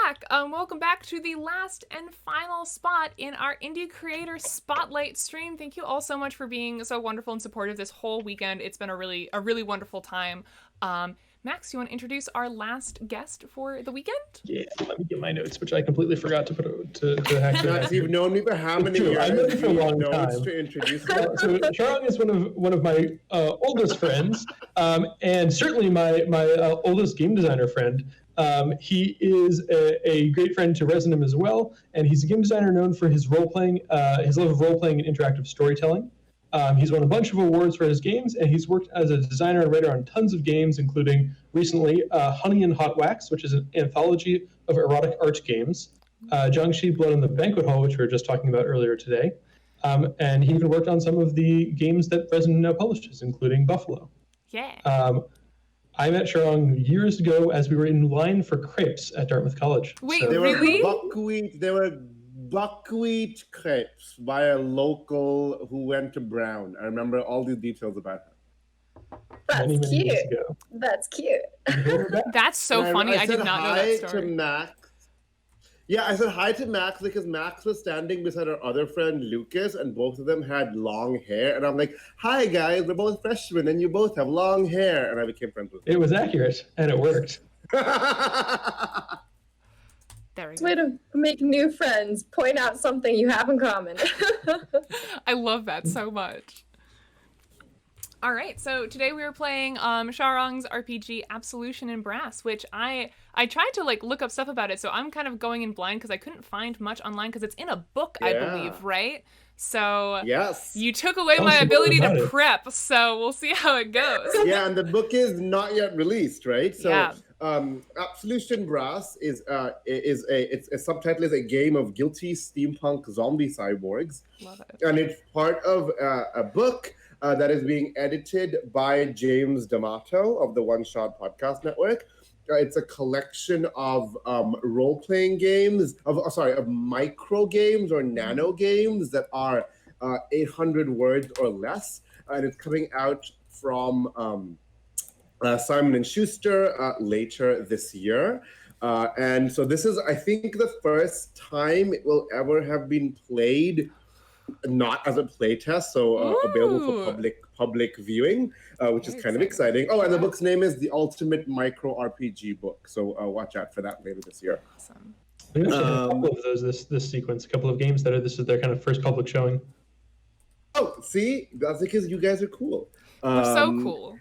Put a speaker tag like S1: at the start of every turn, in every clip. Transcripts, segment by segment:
S1: back. Welcome back to the last and final spot in our Indie Creator Spotlight stream. Thank you all so much for being so wonderful and supportive this whole weekend. It's been a really wonderful time. Max, you want to introduce our last guest for the weekend?
S2: Yeah, let me get my notes, which I completely forgot to put to actually.
S3: Max, you've known me for how many years?
S2: I've known you for a long time.
S3: To introduce me.
S2: So Sharang is one of my oldest friends, and certainly my oldest game designer friend. He is a great friend to Resonym as well, and he's a game designer known for his role-playing, his love of role-playing and interactive storytelling. He's won a bunch of awards for his games, and he's worked as a designer and writer on tons of games, including recently Honey and Hot Wax, which is an anthology of erotic art games, Jiangxi Blood in the Banquet Hall, which we were just talking about earlier today, and he even worked on some of the games that Resonym now publishes, including Buffalo.
S1: Yeah.
S2: I met Sharang years ago as we were in line for crepes at Dartmouth College.
S1: Wait,
S2: so,
S1: really?
S3: They were buckwheat crepes by a local who went to Brown. I remember all the details about her.
S4: That's
S2: many
S4: cute.
S2: years ago.
S4: That's cute.
S1: That's so funny. I did
S3: said
S1: not know
S3: hi
S1: that story.
S3: to Max. Yeah, I said hi to Max because Max was standing beside our other friend Lucas, and both of them had long hair. And I'm like, "Hi guys, we're both freshmen, and you both have long hair." And I became friends with them.
S2: It was accurate, and it worked.
S1: There we
S4: It's
S1: go.
S4: a way to make new friends, point out something you have in common.
S1: I love that so much. All right, so today we were playing Sharang's RPG Absolution in Brass, which I tried to look up stuff about it, so I'm kind of going in blind because I couldn't find much online because it's in a book, I believe, right? So
S3: Yes.
S1: you took away
S2: Tell
S1: my
S2: us more
S1: ability
S2: about
S1: to
S2: it.
S1: prep, so we'll see how it goes.
S3: Yeah, and the book is not yet released, right? So,
S1: Yeah.
S3: Absolution Brass is a subtitle is a game of guilty steampunk zombie cyborgs,
S1: Love it.
S3: and it's part of a book that is being edited by James D'Amato of the One Shot Podcast Network. It's a collection of role-playing games, of micro games or nano games that are 800 words or less, and it's coming out from Simon & Schuster later this year. And so this is, I think, the first time it will ever have been played not as a playtest, so available for public viewing, which is kind of exciting. Oh, and the book's name is The Ultimate Micro RPG Book, so watch out for that later this year.
S1: Awesome.
S2: We actually had a couple of those this sequence, a couple of games that this is their kind of first public showing.
S3: Oh, see, that's because you guys are cool.
S1: We're so cool.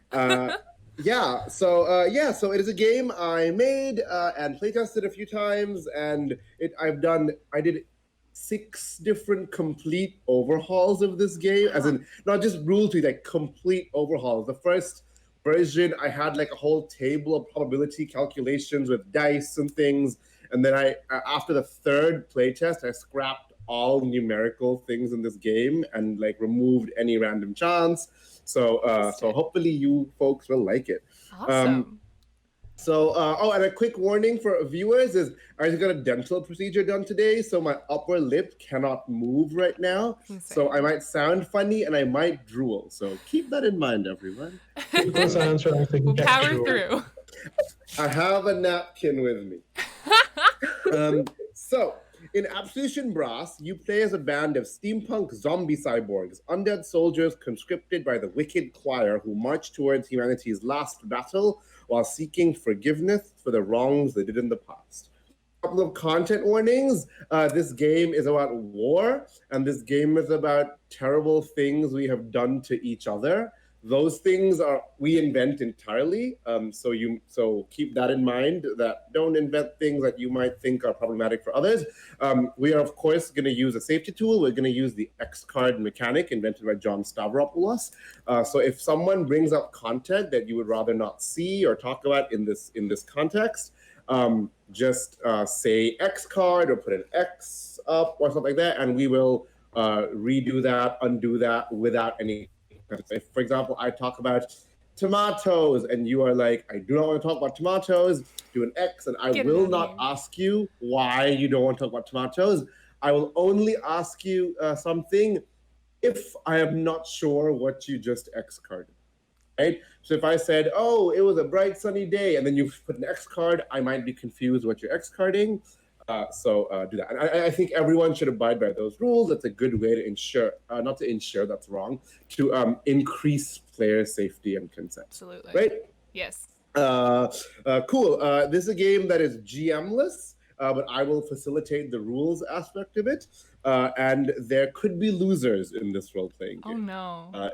S3: Yeah, so it is a game I made and playtested a few times, and I did 6 different complete overhauls of this game, as in not just rule tweaks, like complete overhauls. The first version, I had a whole table of probability calculations with dice and things, and then after the third playtest, I scrapped all numerical things in this game and removed any random chance. So hopefully you folks will like it.
S1: Awesome.
S3: And a quick warning for viewers is I just got a dental procedure done today, so my upper lip cannot move right now. So I might sound funny and I might drool. So keep that in mind, everyone.
S1: We'll power through.
S3: I have a napkin with me. So, in Absolution Brass, you play as a band of steampunk zombie cyborgs, undead soldiers conscripted by the wicked choir who march towards humanity's last battle while seeking forgiveness for the wrongs they did in the past. A couple of content warnings. This game is about war, and this game is about terrible things we have done to each other. Those things we invent entirely. So keep that in mind, that don't invent things that you might think are problematic for others. We are, of course, going to use a safety tool. We're going to use the X card mechanic invented by John Stavropoulos. So if someone brings up content that you would rather not see or talk about in this context, just say X card or put an X up or something like that, and we will redo that, undo that without any. If, for example, I talk about tomatoes and you are like, I do not want to talk about tomatoes, do an X, and I will not ask you why you don't want to talk about tomatoes. I will only ask you something if I am not sure what you just X carded. Right? So if I said, oh, it was a bright sunny day, and then you put an X card, I might be confused what you're X carding. So do that. And I think everyone should abide by those rules. That's a good way to ensure, not to ensure, that's wrong, to increase player safety and consent.
S1: Absolutely.
S3: Right?
S1: Yes.
S3: Cool. This is a game that is GM-less, but I will facilitate the rules aspect of it. And there could be losers in this role-playing game.
S1: Oh no.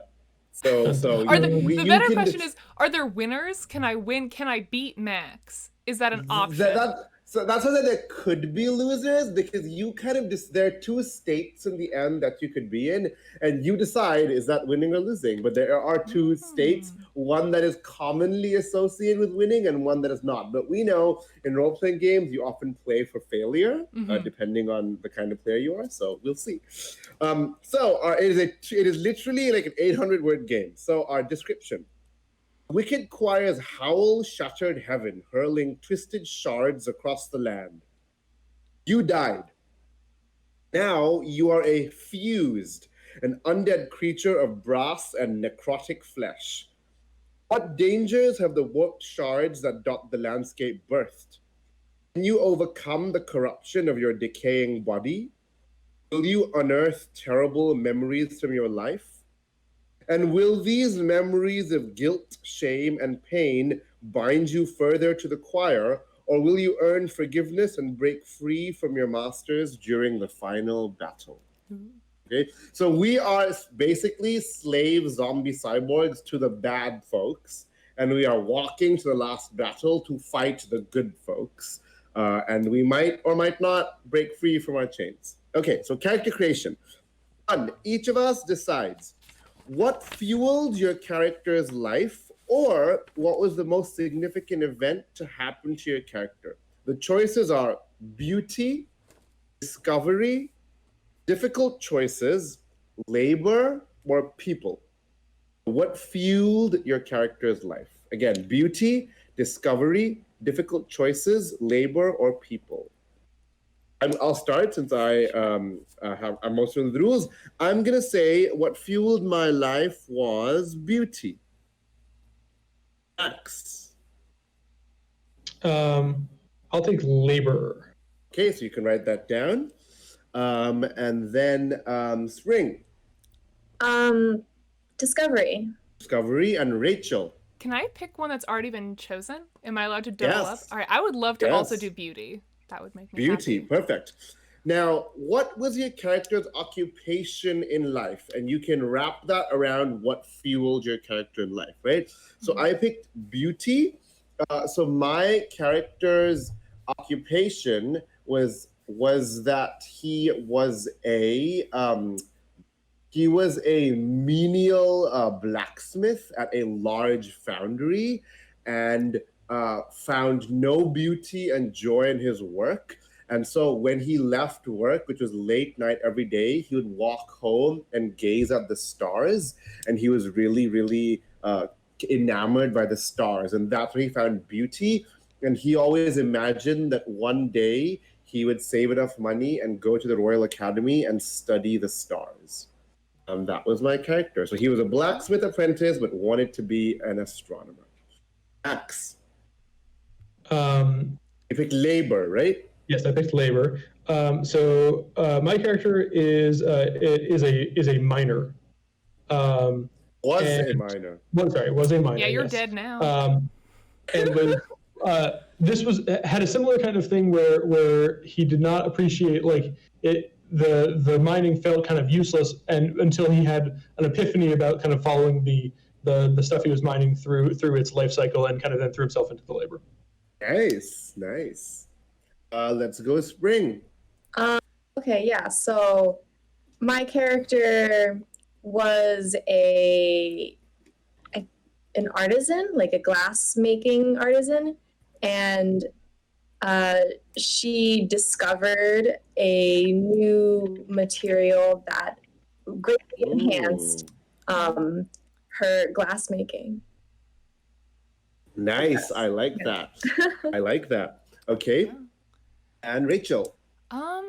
S3: So
S1: the better question is, are there winners? Can I win? Can I beat Max? Is that an option?
S3: So that's why there could be losers, because you kind of there are two states in the end that you could be in, and you decide, is that winning or losing? But there are two states, one that is commonly associated with winning and one that is not. But we know in role-playing games, you often play for failure, depending on the kind of player you are. So we'll see. It is literally like an 800-word game. So our description. Wicked choirs howl shattered heaven, hurling twisted shards across the land. You died. Now you are a fused, an undead creature of brass and necrotic flesh. What dangers have the warped shards that dot the landscape birthed? Can you overcome the corruption of your decaying body? Will you unearth terrible memories from your life? And will these memories of guilt, shame, and pain bind you further to the choir, or will you earn forgiveness and break free from your masters during the final battle? Okay, so we are basically slave zombie cyborgs to the bad folks, and we are walking to the last battle to fight the good folks. And we might or might not break free from our chains. Okay, so character creation. One, each of us decides what fueled your character's life, or what was the most significant event to happen to your character. The choices are beauty, discovery, difficult choices, labor, or people. What fueled your character's life? Again, beauty, discovery, difficult choices, labor, or people. I'll start since I'm most of the rules. I'm gonna say what fueled my life was beauty. Max.
S2: I'll take labor.
S3: Okay, so you can write that down. And then Spring.
S4: Discovery.
S3: Discovery, and Rachel.
S1: Can I pick one that's already been chosen? Am I allowed to double up?
S3: Yes.
S1: All right, I would love to
S3: Yes.
S1: also do beauty. That would make me
S3: Beauty,
S1: happy.
S3: perfect. Now, what was your character's occupation in life? And you can wrap that around what fueled your character in life, right? So I picked beauty. So my character's occupation was that he was a menial blacksmith at a large foundry, and found no beauty and joy in his work. And so when he left work, which was late night every day, he would walk home and gaze at the stars. And he was really, really enamored by the stars. And that's where he found beauty. And he always imagined that one day he would save enough money and go to the Royal Academy and study the stars. That was my character. So he was a blacksmith apprentice, but wanted to be an astronomer. Max. You picked labor, right?
S2: Yes, I picked labor. So my character is a miner.
S3: Was a miner.
S2: Was a miner.
S1: Yeah, you're
S2: yes.
S1: dead now.
S2: And was had a similar kind of thing where he did not appreciate the mining felt kind of useless, and until he had an epiphany about kind of following the stuff he was mining through its life cycle, and kind of then threw himself into the labor.
S3: Nice. Let's go Spring.
S4: Okay, yeah. So my character was an artisan, like a glass making artisan, and she discovered a new material that greatly enhanced her glass making.
S3: Nice. I like that. Okay. And Rachel.
S1: I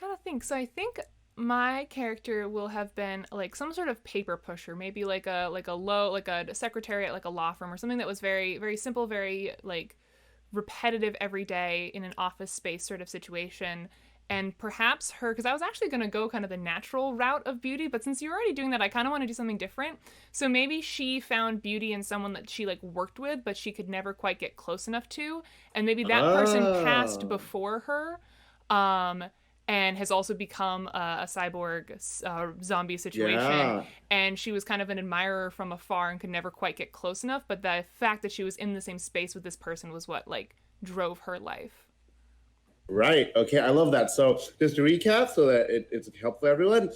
S1: gotta think. So I think my character will have been like some sort of paper pusher, maybe like a secretary at like a law firm or something that was very very simple, very like repetitive every day in an office space sort of situation. And perhaps her, because I was actually going to go kind of the natural route of beauty, but since you're already doing that, I kind of want to do something different. So maybe she found beauty in someone that she like worked with, but she could never quite get close enough to, and maybe that person passed before her, and has also become a cyborg zombie situation.
S3: Yeah.
S1: And she was kind of an admirer from afar and could never quite get close enough. But the fact that she was in the same space with this person was what like drove her life.
S3: Right. Okay. I love that. So just to recap, so that it's helpful for everyone.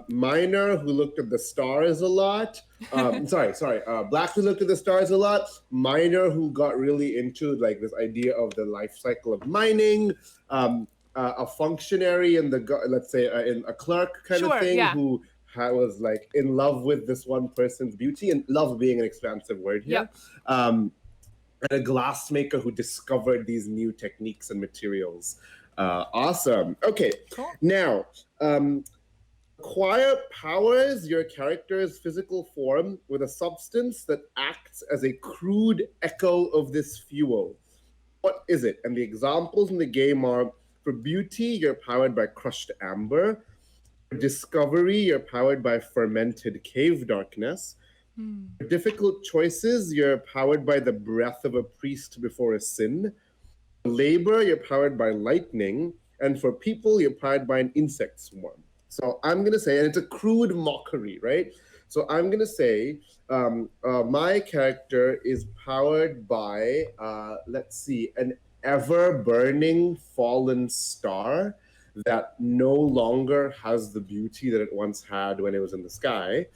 S3: Miner who looked at the stars a lot. Black who looked at the stars a lot. Miner who got really into like this idea of the life cycle of mining. A functionary in the let's say in a clerk kind of thing who was like in love with this one person's beauty, and love being an expansive word here. Yep. And a glassmaker who discovered these new techniques and materials. Awesome. Okay.
S1: Cool.
S3: Now, acquire powers your character's physical form with a substance that acts as a crude echo of this fuel. What is it? And the examples in the game are: for beauty, you're powered by crushed amber. For discovery, you're powered by fermented cave darkness. For difficult choices, you're powered by the breath of a priest before a sin. For labor, you're powered by lightning. And for people, you're powered by an insect swarm. So I'm going to say, and it's a crude mockery, right? So I'm going to say my character is powered by, an ever-burning fallen star that no longer has the beauty that it once had when it was in the sky.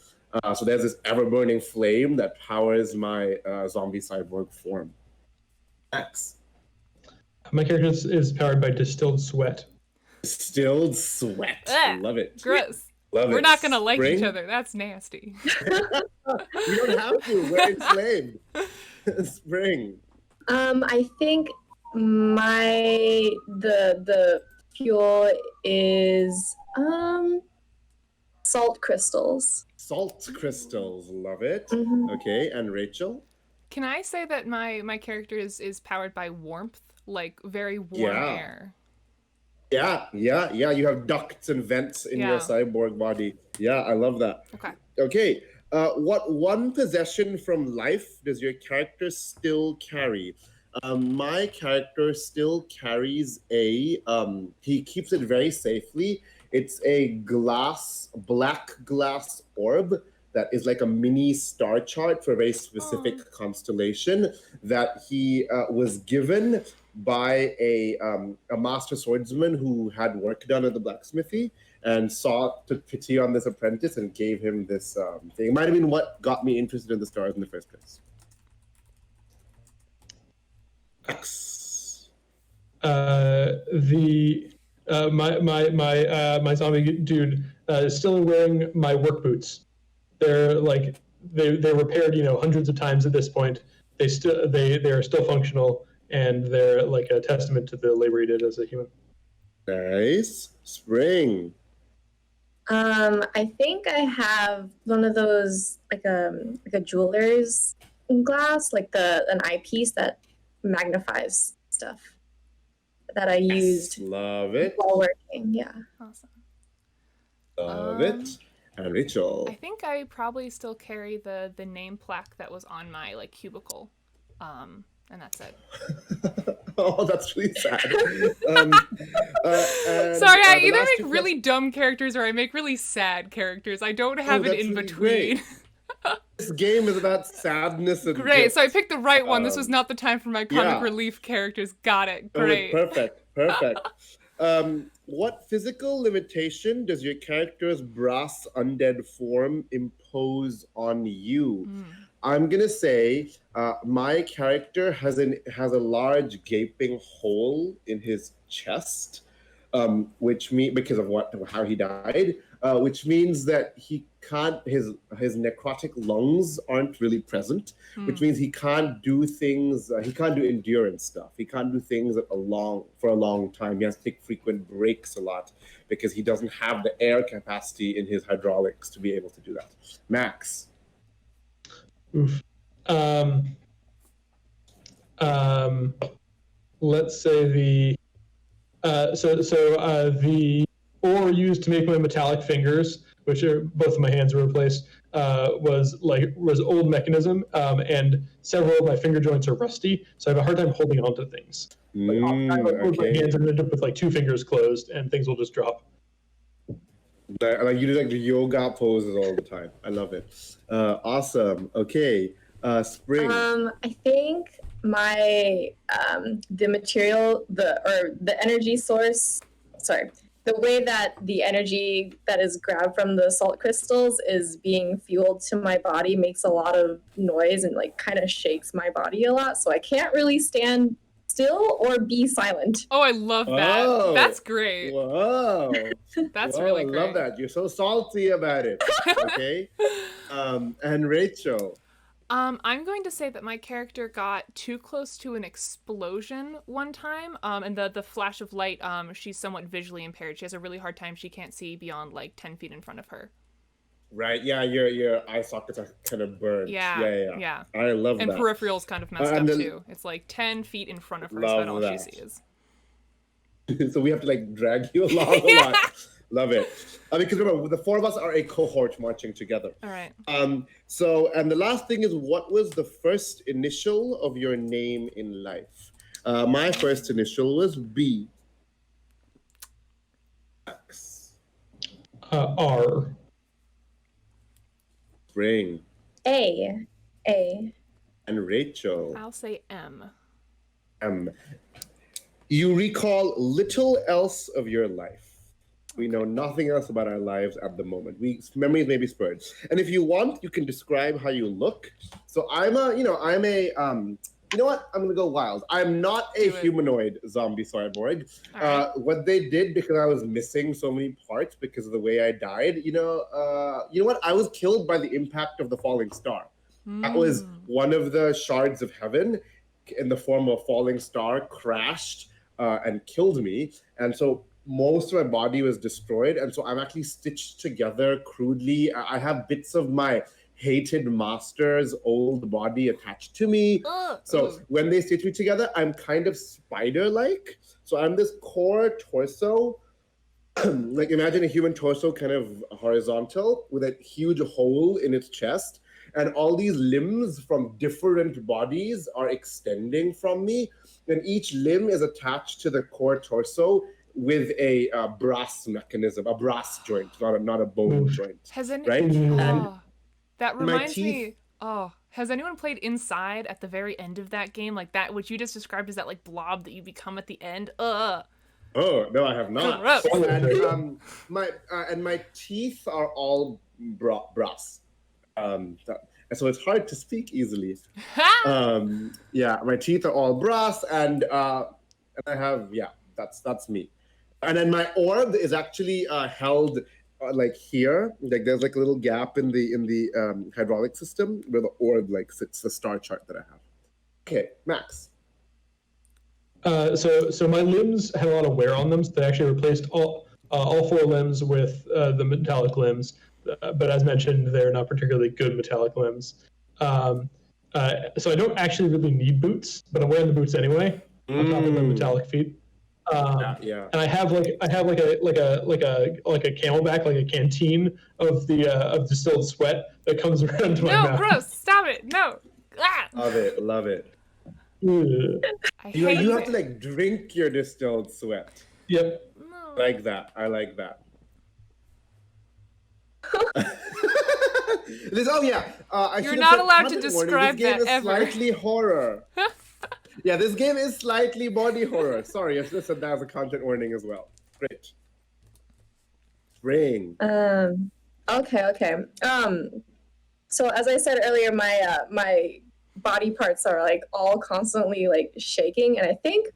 S3: So there's this ever-burning flame that powers my zombie cyborg form. X.
S2: My character is powered by distilled sweat.
S3: Distilled sweat. I love it.
S1: Gross.
S3: Love
S1: We're
S3: it.
S1: not gonna like
S3: Spring?
S1: each other. That's nasty.
S3: You don't have to. We're enslaved. Spring.
S4: I think the fuel is salt crystals.
S3: Salt crystals. Love it.
S4: Mm-hmm.
S3: Okay, and Rachel?
S1: Can I say that my character is powered by warmth, like very warm air?
S3: Yeah. You have ducts and vents in your cyborg body. Yeah, I love that. Okay. What one possession from life does your character still carry? My character still carries he keeps it very safely. It's a black glass orb that is like a mini star chart for a very specific constellation that he was given by a master swordsman who had work done at the blacksmithy and took pity on this apprentice and gave him this thing. It might have been what got me interested in the stars in the first place. X.
S2: My zombie dude is still wearing my work boots. They're like they're repaired, hundreds of times at this point. They are still functional, and they're like a testament to the labor he did as a human.
S3: Nice. Spring.
S4: I think I have one of those like a jeweler's glass, like an eyepiece that magnifies stuff that I used
S3: Love it.
S4: while working. Yeah.
S1: Awesome.
S3: Love it. And Rachel.
S1: I think I probably still carry the name plaque that was on my like cubicle, and that's it.
S3: Oh, that's really sad.
S1: Sorry, I either make really dumb characters or I make really sad characters. I don't have it in between.
S3: This game is about sadness and
S1: Great,
S3: gifts.
S1: so I picked the right one. This was not the time for my comic relief characters. Got it. Great.
S3: Perfect. What physical limitation does your character's brass undead form impose on you? I'm gonna say my character has a large gaping hole in his chest. which mean because of how he died, which means that he can't his necrotic lungs aren't really present, which means he can't do things. He can't do endurance stuff. He can't do things for a long time. He has to take frequent breaks a lot because he doesn't have the air capacity in his hydraulics to be able to do that. Max.
S2: Oof. Let's say the ore used to make my metallic fingers, which are both of my hands were replaced, was old mechanism, and several of my finger joints are rusty, so I have a hard time holding on to things. I close my hands and end up with like 2 fingers closed, and things will just drop.
S3: Like you do like the yoga poses all the time. I love it. Awesome. Okay, Spring.
S4: I think my the material, the energy source. Sorry, the way that the energy that is grabbed from the salt crystals is being fueled to my body makes a lot of noise and like kind of shakes my body a lot. So I can't really stand still or be silent.
S1: Oh, I love that.
S3: Oh,
S1: that's great.
S3: Whoa.
S1: That's
S3: Whoa,
S1: really
S3: I
S1: great.
S3: love that. You're so salty about it. Okay. And Rachel.
S1: I'm going to say that my character got too close to an explosion one time, and the flash of light, she's somewhat visually impaired. She has a really hard time. She can't see beyond like 10 feet in front of her.
S3: Right. Yeah. Your eye sockets are kind of burned.
S1: Yeah.
S3: I love
S1: And
S3: that.
S1: peripheral's kind of messed up too. It's like 10 feet in front of her, so that's all she sees.
S3: So we have to like drag you along a lot. Love it. Because remember, the 4 of us are a cohort marching together.
S1: All right.
S3: So, and the last thing is, what was the first initial of your name in life? My first initial was B. X.
S2: R.
S3: Spring.
S4: A.
S3: And Rachel.
S1: I'll say M.
S3: You recall little else of your life. We know nothing else about our lives at the moment. Memories may be spurred. And if you want, you can describe how you look. So you know what? I'm gonna go wild. I'm not a humanoid zombie cyborg. Right. What they did, because I was missing so many parts because of the way I died, you know what? I was killed by the impact of the falling star. That was one of the shards of heaven in the form of a falling star crashed and killed me. And so most of my body was destroyed, and so I'm actually stitched together crudely. I have bits of my hated master's old body attached to me. So when they stitch me together, I'm kind of spider-like. So I'm this core torso, like imagine a human torso kind of horizontal with a huge hole in its chest, and all these limbs from different bodies are extending from me, and each limb is attached to the core torso with a brass mechanism, a brass joint, not a bone joint.
S1: That reminds me. Oh, has anyone played Inside at the very end of that game? Like that, which you just described as that like blob that you become at the end.
S3: Oh no, I have not. And my teeth are all brass. So it's hard to speak easily. My teeth are all brass, and I have that's me. And then my orb is actually held like here. Like there's like a little gap in the hydraulic system where the orb like sits, the star chart that I have. Okay, Max.
S2: So my limbs had a lot of wear on them. So they actually replaced all 4 limbs with the metallic limbs. But as mentioned, they're not particularly good metallic limbs. So I don't actually really need boots, but I'm wearing the boots anyway on top of the metallic feet. And I have a camelback, like a canteen of distilled sweat that comes around to my mouth.
S1: No, gross! Stop it! No.
S3: Love it.
S2: You
S3: have to like drink your distilled sweat.
S2: Yep.
S1: No.
S3: I like that.
S1: You're not allowed to describe that ever.
S3: Slightly horror. Yeah, this game is slightly body horror. Sorry, I should have said that as a content warning as well. Great. Spring.
S4: Okay. So as I said earlier, my body parts are like all constantly like shaking, and I think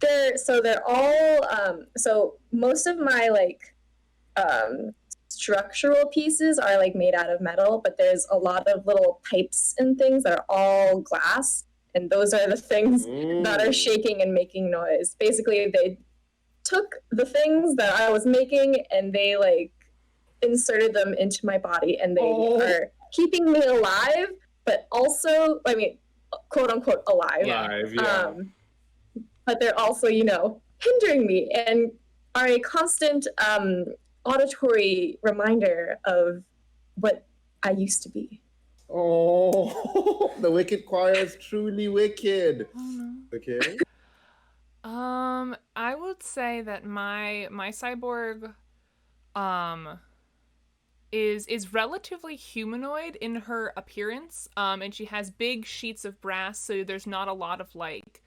S4: they're all so most of my like structural pieces are like made out of metal, but there's a lot of little pipes and things that are all glass, and those are the things that are shaking and making noise. Basically, they took the things that I was making and they like inserted them into my body, and they are keeping me alive, but also, I mean, quote unquote alive. But they're also, hindering me and are a constant auditory reminder of what I used to be.
S3: Oh, the Wicked Choir is truly wicked. Okay.
S1: I would say that my cyborg is relatively humanoid in her appearance, and she has big sheets of brass, so there's not a lot of like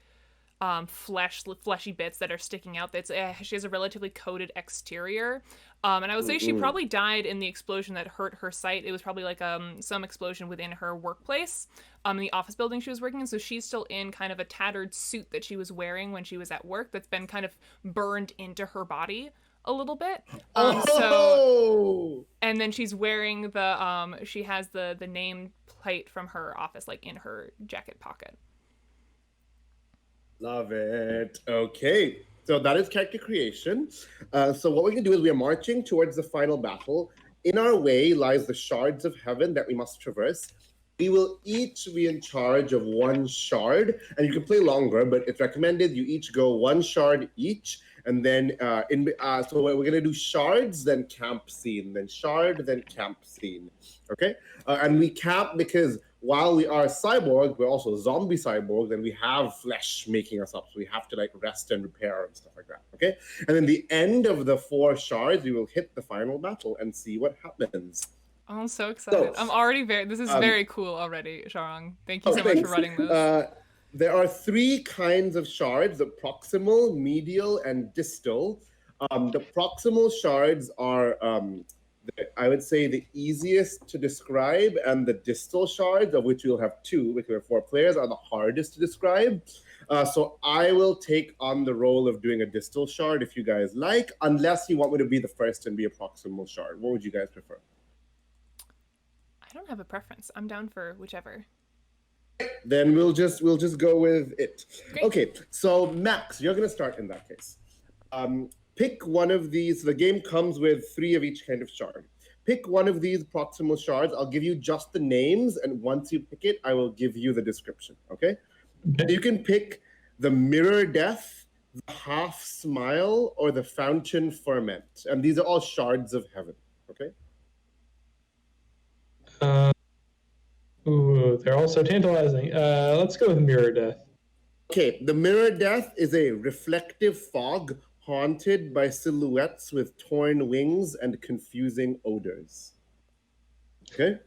S1: fleshy bits that are sticking out. She has a relatively coated exterior, and I would say she probably died in the explosion that hurt her sight. It was probably like some explosion within her workplace, in the office building she was working in. So she's still in kind of a tattered suit that she was wearing when she was at work that's been kind of burned into her body a little bit. So, and then she's wearing she has the name plate from her office like in her jacket pocket.
S3: Love it. Okay, so that is character creation. So what we're going to do is we are marching towards the final battle. In our way lies the shards of heaven that we must traverse. We will each be in charge of one shard, and you can play longer, but it's recommended you each go one shard each. And then so we're going to do shards, then camp scene, then shard, then camp scene. Okay? And we camp because while we are cyborg, we're also zombie cyborgs, and we have flesh making us up. So we have to like rest and repair and stuff like that. Okay? And then the end of the 4 shards, we will hit the final battle and see what happens.
S1: Oh, I'm so excited. I'm already this is very cool already, Sharang. Thank you so much for running this.
S3: There are 3 kinds of shards: the proximal, medial, and distal. The proximal shards are, I would say, the easiest to describe, and the distal shards, of which we'll have 2, which we have 4 players, are the hardest to describe. So I will take on the role of doing a distal shard if you guys like, unless you want me to be the first and be a proximal shard. What would you guys prefer?
S1: I don't have a preference. I'm down for whichever.
S3: Then we'll just go with it.
S1: Great.
S3: Okay, so Max, you're gonna start in that case. Pick one of these. The game comes with 3 of each kind of shard. Pick one of these proximal shards. I'll give you just the names, and once you pick it, I will give you the description. Okay? You can pick the Mirror Death, the Half Smile, or the Fountain Ferment, and these are all shards of heaven. Okay?
S2: They're all so tantalizing. Let's go with Mirror Death.
S3: Okay, the Mirror Death is a reflective fog haunted by silhouettes with torn wings and confusing odors. Okay?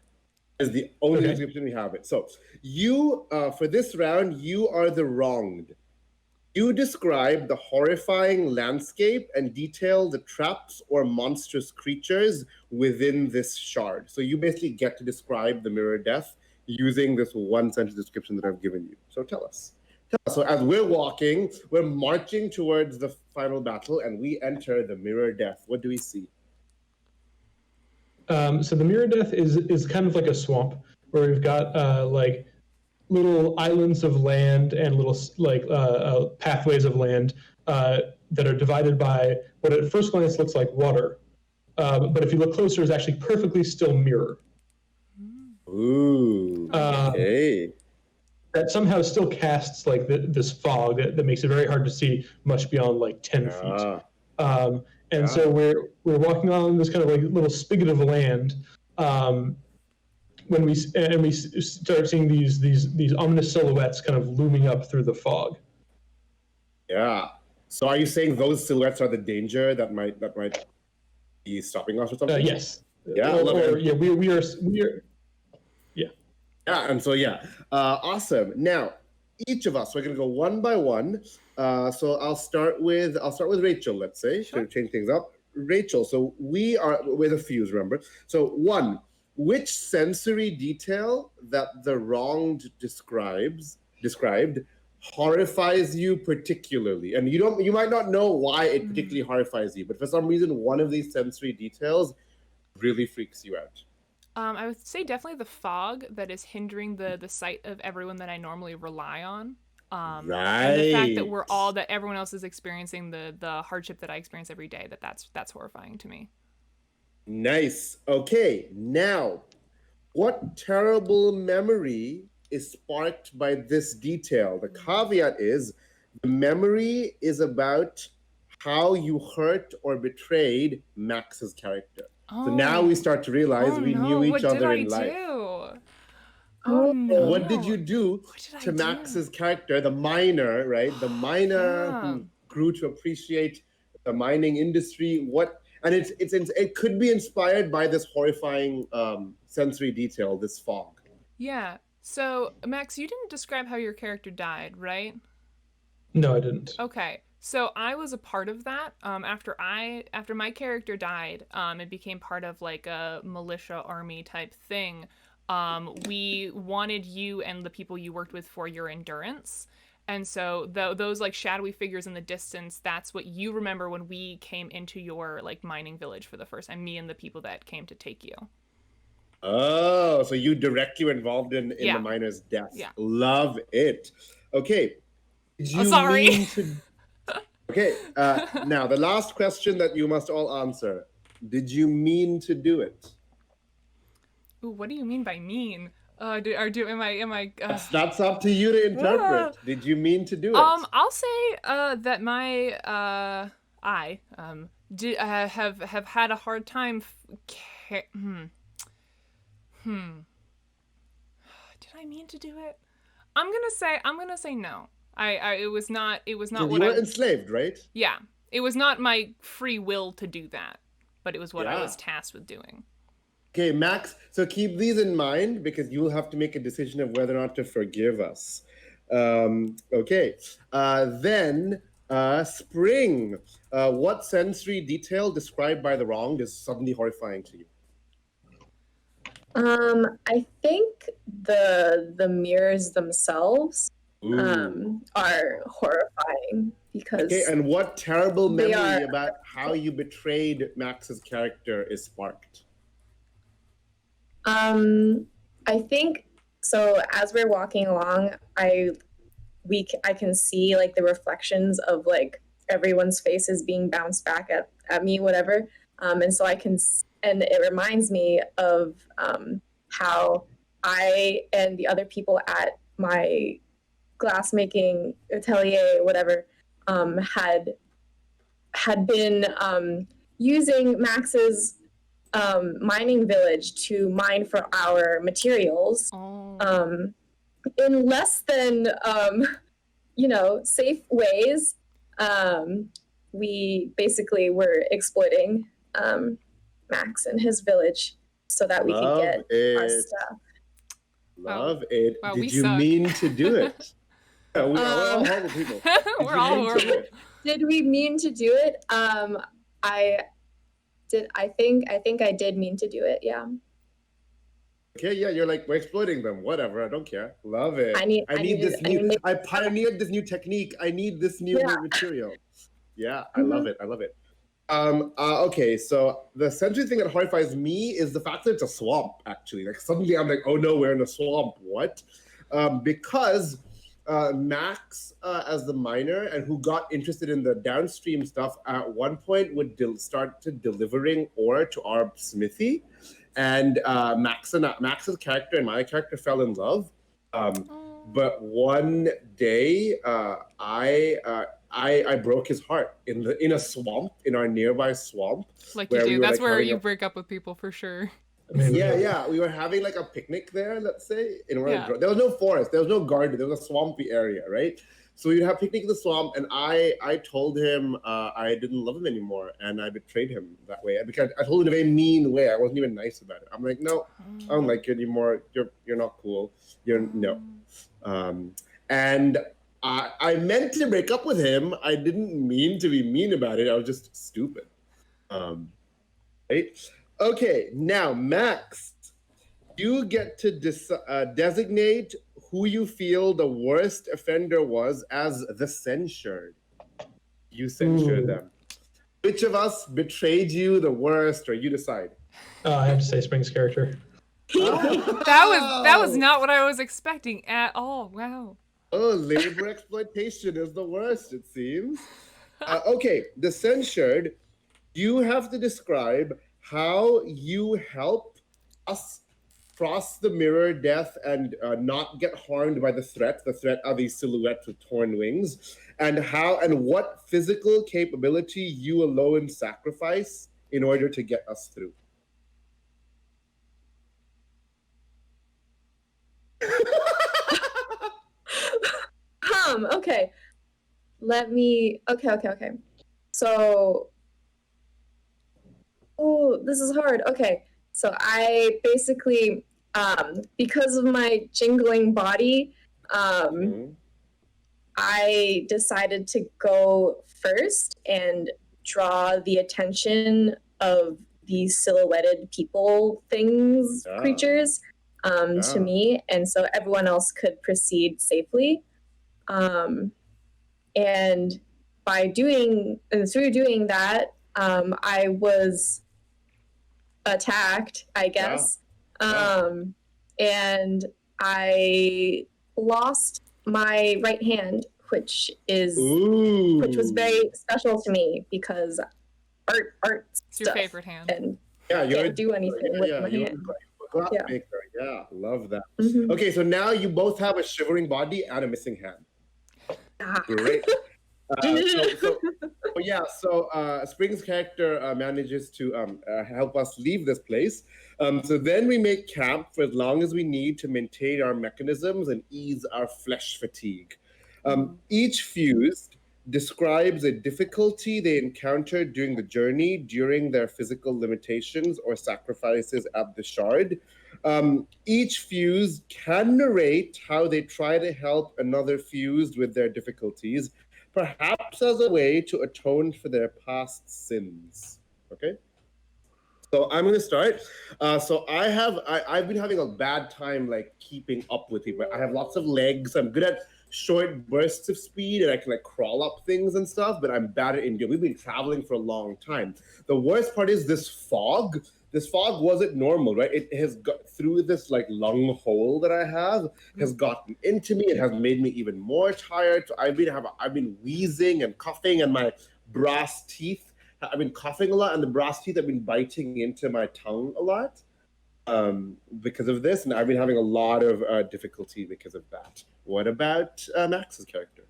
S3: Is the only description we have it. So you, for this round, you are the wronged. You describe the horrifying landscape and detail the traps or monstrous creatures within this shard. So you basically get to describe the Mirror Death using this 1-sentence description that I've given you. So tell us. So as we're walking, we're marching towards the final battle, and we enter the Mirror Death. What do we see?
S2: So the Mirror Death is kind of like a swamp where we've got like little islands of land and little like pathways of land that are divided by what at first glance looks like water, but if you look closer, is actually perfectly still mirror.
S3: Ooh. Okay.
S2: That somehow still casts like this fog that makes it very hard to see much beyond like 10 feet. So we're walking on this kind of like little spigot of land. When we start seeing these ominous silhouettes kind of looming up through the fog.
S3: Yeah. So are you saying those silhouettes are the danger that might be stopping us or something?
S2: Yes.
S3: Yeah.
S2: We are.
S3: Yeah, and so awesome. Now, each of us, we're gonna go one by one. So I'll start with Rachel. Let's say to change things up. Rachel. So we are with a fuse. Remember. So 1. Which sensory detail that the wronged described horrifies you particularly, and you might not know why it particularly horrifies you, but for some reason one of these sensory details really freaks you out?
S1: I would say definitely the fog that is hindering the sight of everyone that I normally rely on. And the fact that
S3: Right.
S1: that everyone else is experiencing the hardship that I experience every day, that's horrifying to me.
S3: Nice. Okay, now, what terrible memory is sparked by this detail? The caveat is the memory is about how you hurt or betrayed Max's character. So now we start to realize
S1: Oh
S3: we knew
S1: no,
S3: each
S1: what did
S3: other
S1: I
S3: in life.
S1: do?
S4: Oh,
S3: What did you do
S1: What did I
S3: to
S1: do?
S3: Max's character, the miner, right? The miner
S1: Yeah.
S3: who grew to appreciate the mining industry. And it could be inspired by this horrifying sensory detail, this fog.
S1: Yeah. So, Max, you didn't describe how your character died, right?
S2: No, I didn't.
S1: Okay. So I was a part of that. After my character died, it became part of like a militia army type thing. We wanted you and the people you worked with for your endurance. And so those like shadowy figures in the distance, that's what you remember when we came into your like mining village for the first time, me and the people that came to take you.
S3: Oh, so you directly were involved in
S1: Yeah.
S3: the miner's death.
S1: Yeah.
S3: Love it. Okay. Did you
S1: sorry.
S3: mean to... Okay, now the last question that you must all answer. Did you mean to do it?
S1: Ooh, what do you mean by mean? Am I?
S3: That's up to you to interpret. Did you mean to do it?
S1: I'll say that my I have had a hard time. Did I mean to do it? I'm gonna say no. It was not
S3: So
S1: what
S3: you were enslaved, right?
S1: Yeah, it was not my free will to do that, but it was what I
S3: Yeah.
S1: was tasked with doing.
S3: Okay, Max, so keep these in mind because you will have to make a decision of whether or not to forgive us. Okay, then Spring, what sensory detail described by the wrong is suddenly horrifying to you?
S4: I think the mirrors themselves are horrifying because
S3: Okay, and what terrible
S4: they
S3: memory
S4: are-
S3: about how you betrayed Max's character is sparked?
S4: I think so. As we're walking along, I can see like the reflections of like everyone's faces being bounced back at me, whatever. And so and it reminds me of how I and the other people at my glassmaking atelier, whatever, had been using Max's mining village to mine for our materials in less than safe ways. We basically were exploiting Max and his village so that we could get our stuff.
S3: Love it.
S1: Wow, we
S3: Did you
S1: suck.
S3: mean to do it? Yeah, we're all horrible people. Did
S1: We're
S3: you
S1: all
S3: mean to do
S1: horrible.
S3: it?
S4: Did we mean to do it? I did. I think I did mean to do it. Yeah.
S3: Okay, yeah, you're like, we're exploiting them. Whatever, I don't care. Love it. I pioneered this new technique. I need this new material. Yeah, I love it. I love it. Okay, so the sensory thing that horrifies me is the fact that it's a swamp, actually. Like, suddenly I'm like, oh no, we're in a swamp. What? Because Max, as the miner and who got interested in the downstream stuff, at one point would start delivering ore to our smithy. And Max's character and my character fell in love. But one day, I broke his heart in a swamp, in our nearby swamp.
S1: Like you do.
S3: We
S1: That's where you break up with people for sure.
S3: Yeah. We were having like a picnic there, let's say. There was no forest, there was no garden, there was a swampy area, right? So we'd have a picnic in the swamp, and I told him I didn't love him anymore, and I betrayed him that way. Because I told him in a very mean way. I wasn't even nice about it. I'm like, no, I don't like you anymore. You're not cool. No. And I meant to break up with him. I didn't mean to be mean about it. I was just stupid. Right? Okay, now Max, you get to designate who you feel the worst offender was as the censured. You censure
S2: Ooh.
S3: them. Which of us betrayed you the worst, or you decide?
S2: I have to say Spring's character.
S1: That was not what I was expecting at all. Wow.
S3: Oh, labor exploitation is the worst, it seems. Okay, the censured, you have to describe how you help us cross the mirror death and not get harmed by the threat. The threat are these silhouettes with torn wings, and how and what physical capability you alone sacrifice in order to get us through.
S4: Okay. Okay. So, oh, this is hard. Okay. So I basically, because of my jingling body, I decided to go first and draw the attention of these silhouetted people things, creatures, to me, and so everyone else could proceed safely. And through doing that, I was attacked, I guess. And I lost my right hand, which was very special to me because art
S1: It's
S4: stuff,
S1: your favorite hand.
S4: and can't do anything with my hand.
S3: Yeah, love that. Okay, so now you both have a shivering body and a missing hand. Great. Spring's character manages to help us leave this place. So then we make camp for as long as we need to maintain our mechanisms and ease our flesh fatigue. Each fused describes a difficulty they encountered during the journey, during their physical limitations or sacrifices at the shard. Each fused can narrate how they try to help another fused with their difficulties, perhaps as a way to atone for their past sins. Okay? So I'm going to start. I've been having a bad time like keeping up with people. I have lots of legs. I'm good at short bursts of speed and I can like crawl up things and stuff, but I'm bad at endurance. We've been traveling for a long time. The worst part is this fog. This fog wasn't normal, right? It has got through this like lung hole that I have, has gotten into me. It has made me even more tired. So I've been wheezing and coughing, and my brass teeth. I've been coughing a lot, and the brass teeth have been biting into my tongue a lot because of this, and I've been having a lot of difficulty because of that. What about Max's character?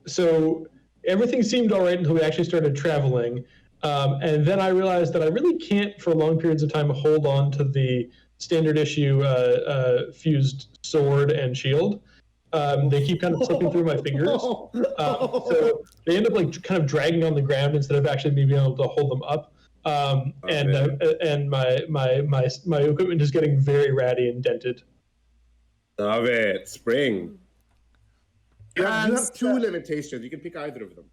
S2: So everything seemed all right until we actually started traveling. And then I realized that I really can't, for long periods of time, hold on to the standard issue fused sword and shield. They keep kind of slipping through my fingers. So they end up like kind of dragging on the ground instead of actually me being able to hold them up. And my equipment is getting very ratty and dented.
S3: Love it. Spring. You have two limitations. You can pick either of them.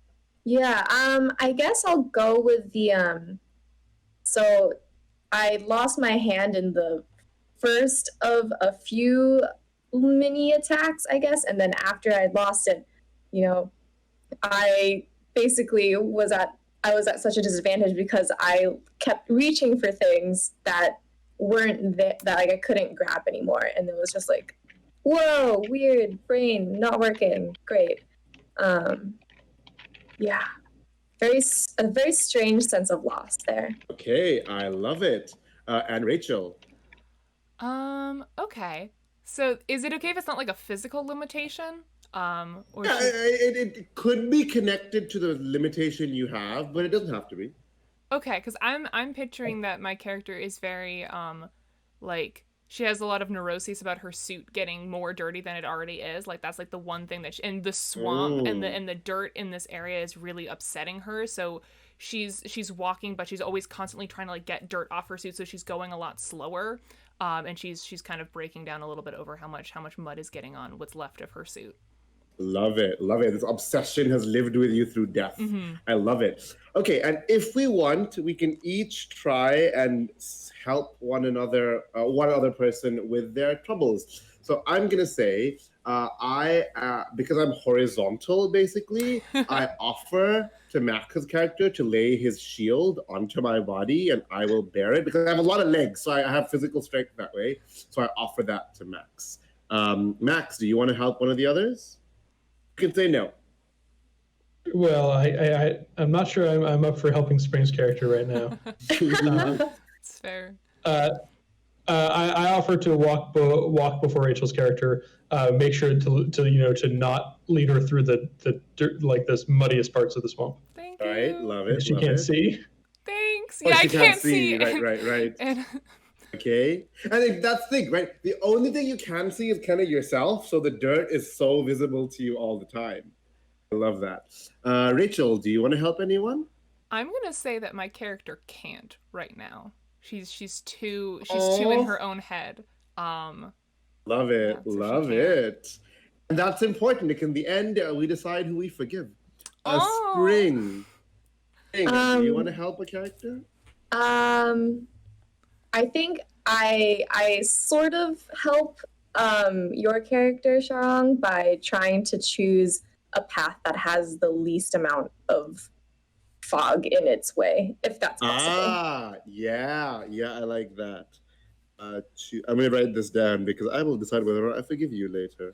S4: Yeah, I guess I'll go with the so I lost my hand in the first of a few mini attacks, I guess, and then after I lost it, I basically was at such a disadvantage because I kept reaching for things that weren't there, that like I couldn't grab anymore, and it was just like, whoa, weird, brain not working, great. Yeah, a very strange sense of loss there.
S3: Okay, I love it. And Rachel.
S1: Okay. So is it okay if it's not like a physical limitation?
S3: It could be connected to the limitation you have, but it doesn't have to be.
S1: Okay, because I'm picturing that my character is very like she has a lot of neuroses about her suit getting more dirty than it already is. Like that's like the one thing that and the swamp and the dirt in this area is really upsetting her. So she's walking, but she's always constantly trying to like get dirt off her suit. So she's going a lot slower. And she's kind of breaking down a little bit over how much mud is getting on what's left of her suit.
S3: Love it. Love it. This obsession has lived with you through death.
S1: Mm-hmm.
S3: I love it. Okay, and if we want, we can each try and help one other person with their troubles. So I'm gonna say, because I'm horizontal, basically, I offer to Max's character to lay his shield onto my body, and I will bear it because I have a lot of legs, so I have physical strength that way. So I offer that to Max. Max, do you want to help one of the others? You can say no.
S2: Well, I'm not sure I'm up for helping Spring's character right now.
S1: It's fair.
S2: I offer to walk before Rachel's character. Make sure to not lead her through the dirt, like this muddiest parts of the swamp.
S1: Thank
S3: All
S1: you.
S3: right, love it.
S2: She can't see.
S1: Thanks.
S3: Oh,
S1: Yeah,
S3: she
S1: I can't see.
S3: Right.
S1: And
S3: Okay. And that's the thing, right? The only thing you can see is kind of yourself, so the dirt is so visible to you all the time. I love that. Rachel, do you want to help anyone?
S1: I'm gonna say that my character can't right now. She's too in her own head.
S3: Love it.
S1: Yeah, so
S3: Love
S1: she can't.
S3: it. And that's important because in the end, we decide who we forgive.
S1: Oh.
S3: Spring. Do you want to
S4: Um,
S3: help a character?
S4: I think I sort of help your character, Sharang, by trying to choose a path that has the least amount of fog in its way, if that's possible.
S3: Yeah, I like that. I'm going to write this down because I will decide whether or not I forgive you later.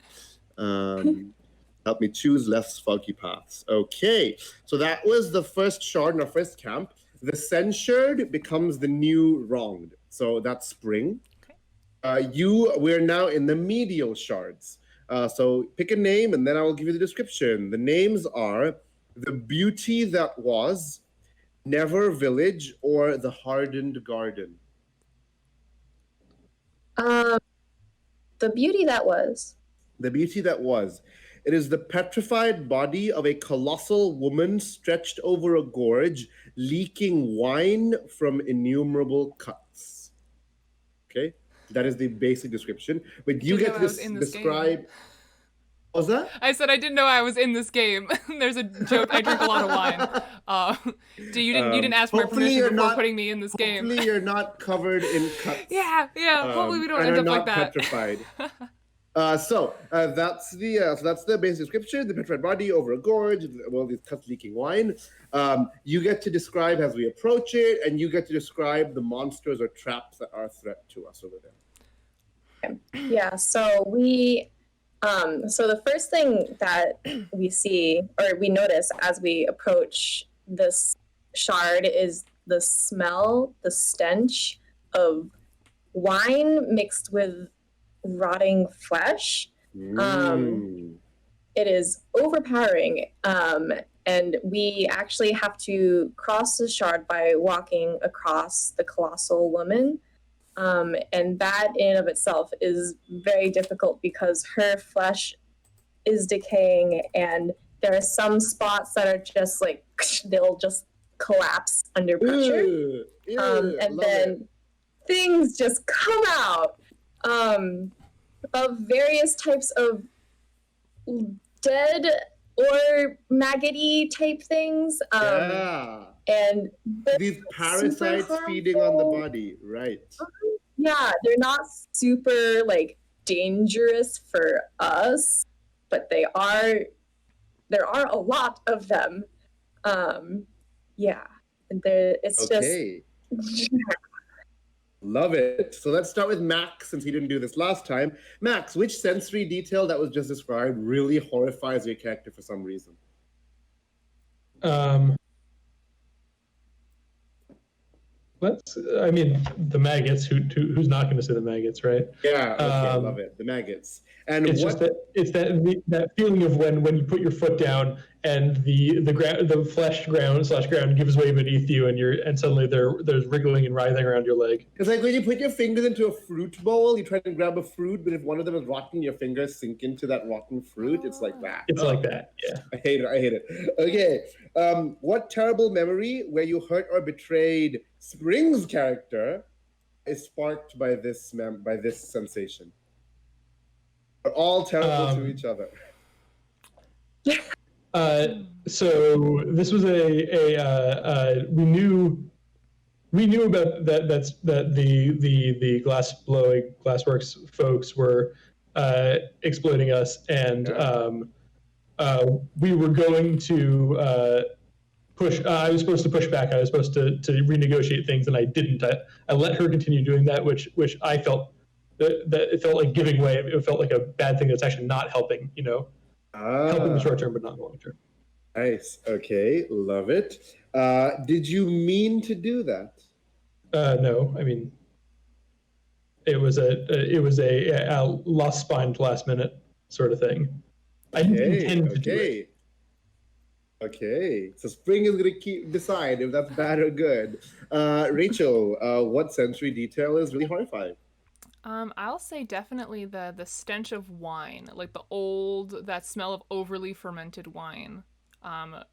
S3: Help me choose less foggy paths. Okay, so that was the first shard in our first camp. The censured becomes the new wronged. So that's Spring. We're now in the medial shards. So pick a name and then I will give you the description. The names are The Beauty That Was, Never Village, or The Hardened Garden.
S4: The beauty that was.
S3: The Beauty That Was. It is the petrified body of a colossal woman stretched over a gorge, leaking wine from innumerable cuts. Okay, that is the basic description. But you get to describe. What was that?
S1: I said I didn't know I was in this game. There's a joke. I drink a lot of wine. You didn't ask my permission before putting me in this game.
S3: Hopefully, you're not covered in cuts.
S1: Yeah. Hopefully, we don't end up like that.
S3: Petrified. That's the basic description. The petrified body over a gorge, well, these cuts leaking wine. You get to describe as we approach it, and you get to describe the monsters or traps that are a threat to us over there.
S4: Yeah, so the first thing that we see or we notice as we approach this shard is the smell, the stench of wine mixed with rotting flesh. It is overpowering, and we actually have to cross the shard by walking across the colossal woman. And that in and of itself is very difficult because her flesh is decaying and there are some spots that are just like, they'll just collapse under pressure. And then things just come out of various types of dead or maggoty type things. And
S3: these parasites feeding on the body, right?
S4: Yeah, they're not super like dangerous for us, but there are a lot of them. Yeah, and it's
S3: okay.
S4: Just
S3: Love it. So let's start with Max, since he didn't do this last time. Max, which sensory detail that was just described really horrifies your character for some reason?
S2: The maggots. Who's not going to say the maggots, right?
S3: Yeah, okay, I love it. The maggots. And
S2: it's just that feeling of when you put your foot down and the flesh ground gives way beneath you, and suddenly there's wriggling and writhing around your leg.
S3: It's like when you put your fingers into a fruit bowl, you try to grab a fruit, but if one of them is rotten, your fingers sink into that rotten fruit. It's like that.
S2: It's like that. Yeah.
S3: I hate it. Okay. What terrible memory where you hurt or betrayed Spring's character is sparked by this sensation? We're all terrible to each other.
S2: So this was we knew about that the glassworks folks were exploiting us, and we were going to push. I was supposed to push back. I was supposed to renegotiate things, and I didn't. I let her continue doing that, which I felt that it felt like giving way. It felt like a bad thing that's actually not helping. Helping the short term, but not the long term.
S3: Nice. Okay, love it. Did you mean to do that?
S2: No, I mean, it was a lost spine last minute sort of thing. I didn't intend to do it.
S3: Okay, so Spring is gonna decide if that's bad or good. Rachel, what sensory detail is really horrifying?
S1: I'll say definitely the stench of wine, like that smell of overly fermented wine.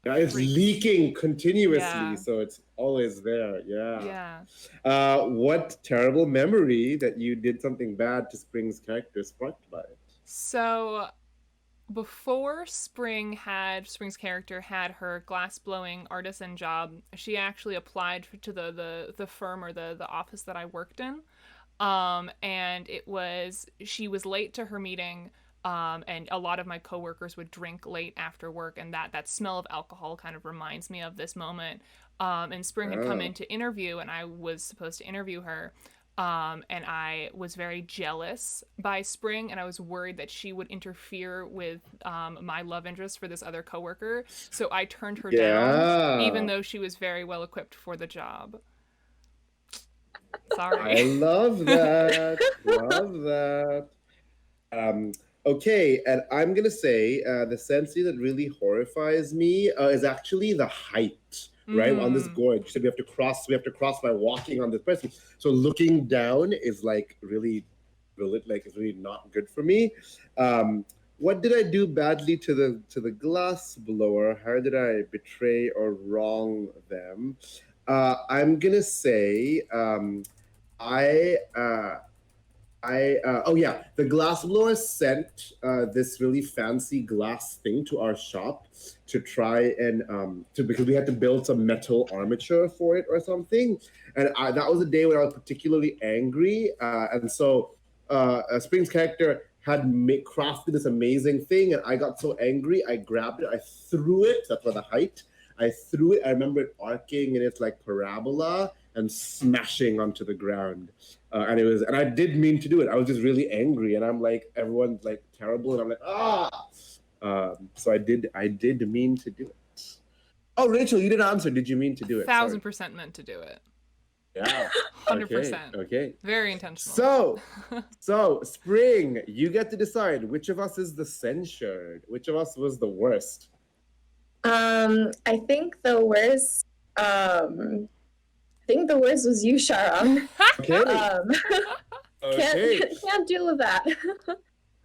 S3: It's leaking continuously, so it's always there.
S1: Yeah.
S3: What terrible memory that you did something bad to Spring's character sparked by it?
S1: So before Spring's character had her glass blowing artisan job, she actually applied to the firm or the office that I worked in. And she was late to her meeting. And a lot of my coworkers would drink late after work, and that smell of alcohol kind of reminds me of this moment. And Spring had come in to interview, and I was supposed to interview her. And I was very jealous by Spring, and I was worried that she would interfere with my love interest for this other coworker. So I turned her down, even though she was very well equipped for the job. Sorry.
S3: I love that. Love that. Okay, and I'm gonna say the sensory that really horrifies me is actually the height, right? On this gorge. So we have to cross by walking on this person. So looking down is like really it's really not good for me. What did I do badly to the glass blower? How did I betray or wrong them? I'm gonna say the glassblower sent this really fancy glass thing to our shop to try and because we had to build some metal armature for it or something, and that was a day when I was particularly angry, and so Spring's character had crafted this amazing thing, and I got so angry, I grabbed it, I threw it. That's for the height. I threw it. I remember it arcing in its like parabola and smashing onto the ground. And I did mean to do it. I was just really angry, and I'm like, everyone's like terrible, and I'm like, so I did mean to do it. Oh, Rachel, you didn't answer. Did you mean to do it?
S1: 1000% meant to do it.
S3: Yeah.
S1: 100%.
S3: Okay.
S1: Very intentional.
S3: So Spring, you get to decide which of us is the censured, which of us was the worst.
S4: I think the worst. I think the worst was you, Sharang.
S3: Okay.
S4: Can't deal with that.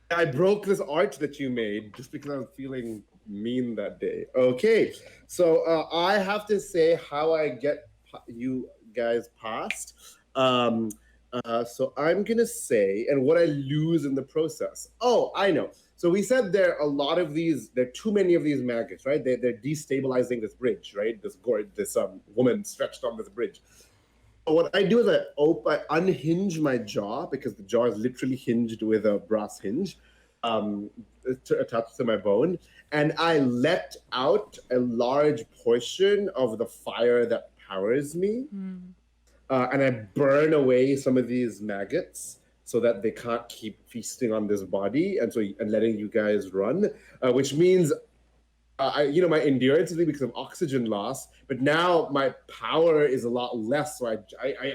S3: I broke this art that you made just because I was feeling mean that day. Okay, so I have to say how I get you guys past. So I'm gonna say, and what I lose in the process. Oh, I know. So we said there are too many of these maggots, right? They're destabilizing this bridge, right? This woman stretched on this bridge. So what I do is I unhinge my jaw, because the jaw is literally hinged with a brass hinge attached to my bone. And I let out a large portion of the fire that powers me. And I burn away some of these maggots so that they can't keep feasting on this body, and letting you guys run, which means, my endurance is because of oxygen loss, but now my power is a lot less, so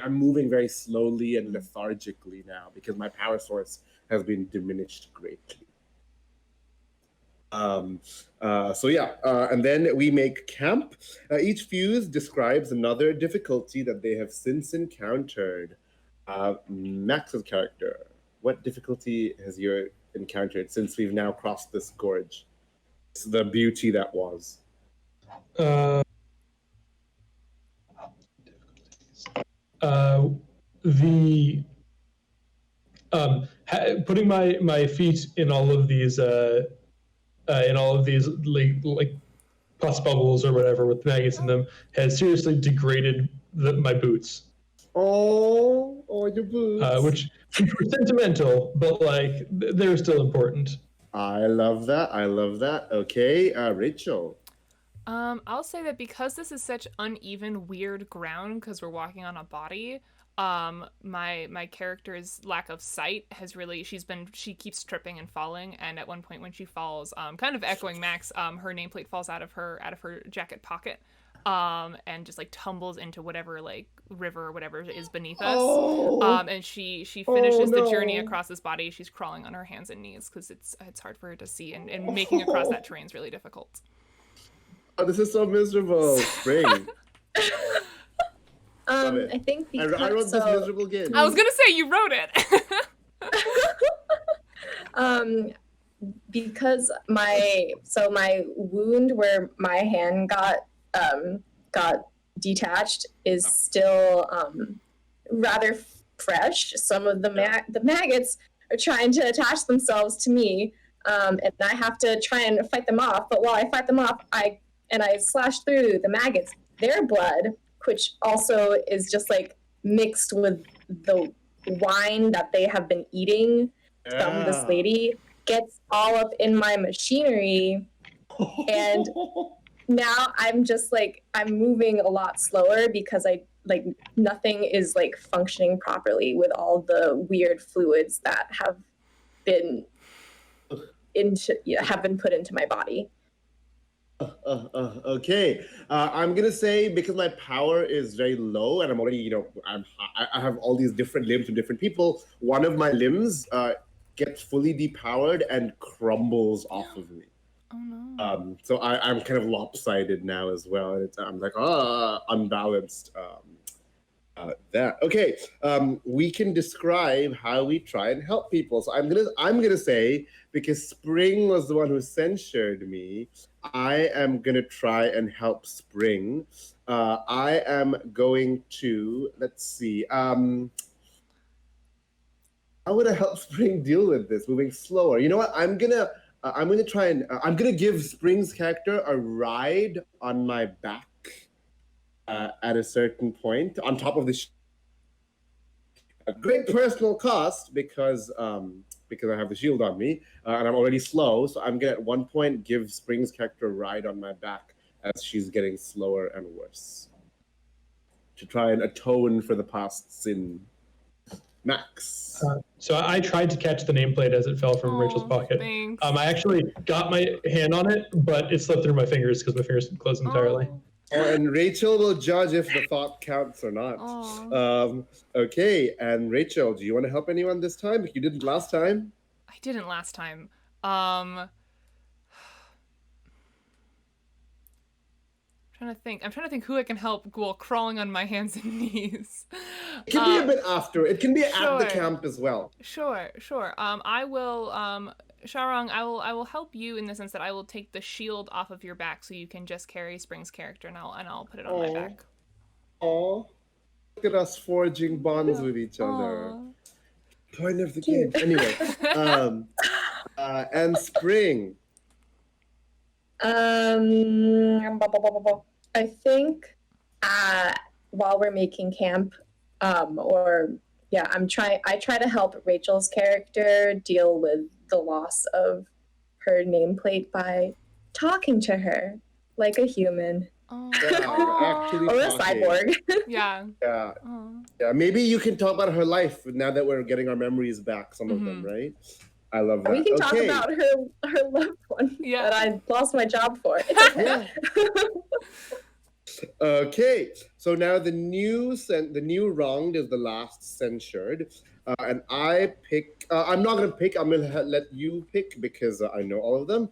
S3: I'm moving very slowly and lethargically now because my power source has been diminished greatly. And then we make camp. Each fuse describes another difficulty that they have since encountered. Max's character, what difficulty has you encountered since we've now crossed this gorge? It's the beauty that was.
S2: Putting my feet in all of these like pus bubbles or whatever with maggots in them has seriously degraded my boots.
S3: Oh, your boots.
S2: Which are sentimental, but like they're still important.
S3: I love that. Okay, Rachel.
S1: I'll say that because this is such uneven, weird ground, because we're walking on a body, my character's lack of sight has really, she keeps tripping and falling, and at one point when she falls, kind of echoing Max, her nameplate falls out of her jacket pocket, and just like tumbles into whatever like river or whatever is beneath us. And she finishes the journey across this body. She's crawling on her hands and knees because it's hard for her to see, and making across that terrain is really difficult.
S3: Oh, this is so miserable. Spring.
S4: I think because
S3: I wrote this miserable game.
S1: I was gonna say you wrote it.
S4: Because my wound where my hand got detached is still rather fresh. Some of the maggots are trying to attach themselves to me, and I have to try and fight them off. But while I fight them off, I slash through the maggots. Their blood, which also is just like mixed with the wine that they have been eating from this lady, gets all up in my machinery, and now I'm just like, I'm moving a lot slower because nothing is like functioning properly with all the weird fluids that have been put into my body.
S3: Okay, I'm gonna say, because my power is very low and I'm already, I have all these different limbs from different people. One of my limbs gets fully depowered and crumbles off of me.
S1: Oh no.
S3: So I'm kind of lopsided now as well, and I'm like unbalanced. Okay. We can describe how we try and help people. So I'm gonna say, because Spring was the one who censured me, I am gonna try and help Spring. I am going to, let's see. How would I help Spring deal with this? Moving slower. You know what? I'm gonna try and I'm gonna give Spring's character a ride on my back at a certain point on top of this. A great personal cost because I have the shield on me and I'm already slow. So I'm gonna at one point give Spring's character a ride on my back as she's getting slower and worse to try and atone for the past sin. Max.
S2: So I tried to catch the nameplate as it fell from Rachel's pocket.
S1: Thanks.
S2: I actually got my hand on it, but it slipped through my fingers because my fingers closed entirely.
S3: And Rachel will judge if the thought counts or not. Okay, and Rachel, do you want to help anyone this time? You didn't last time.
S1: I didn't last time. I'm trying to think who I can help while crawling on my hands and knees.
S3: It can be a bit after. It can be at the camp as well.
S1: Sure. I will, Sharang, I will help you in the sense that I will take the shield off of your back so you can just carry Spring's character, and I'll put it on my back.
S3: Oh, look at us forging bonds with each other. Point of the game. Anyway, and Spring.
S4: I think while we're making camp, I try to help Rachel's character deal with the loss of her nameplate by talking to her like a human.
S3: Actually
S4: or a cyborg.
S1: Yeah.
S3: Maybe you can talk about her life now that we're getting our memories back, some of them, right? I love that.
S4: We can talk about her loved one that I lost my job for.
S3: Okay, so now the new wronged is the last censured, and I pick. I'm not gonna pick. I'm gonna let you pick because I know all of them.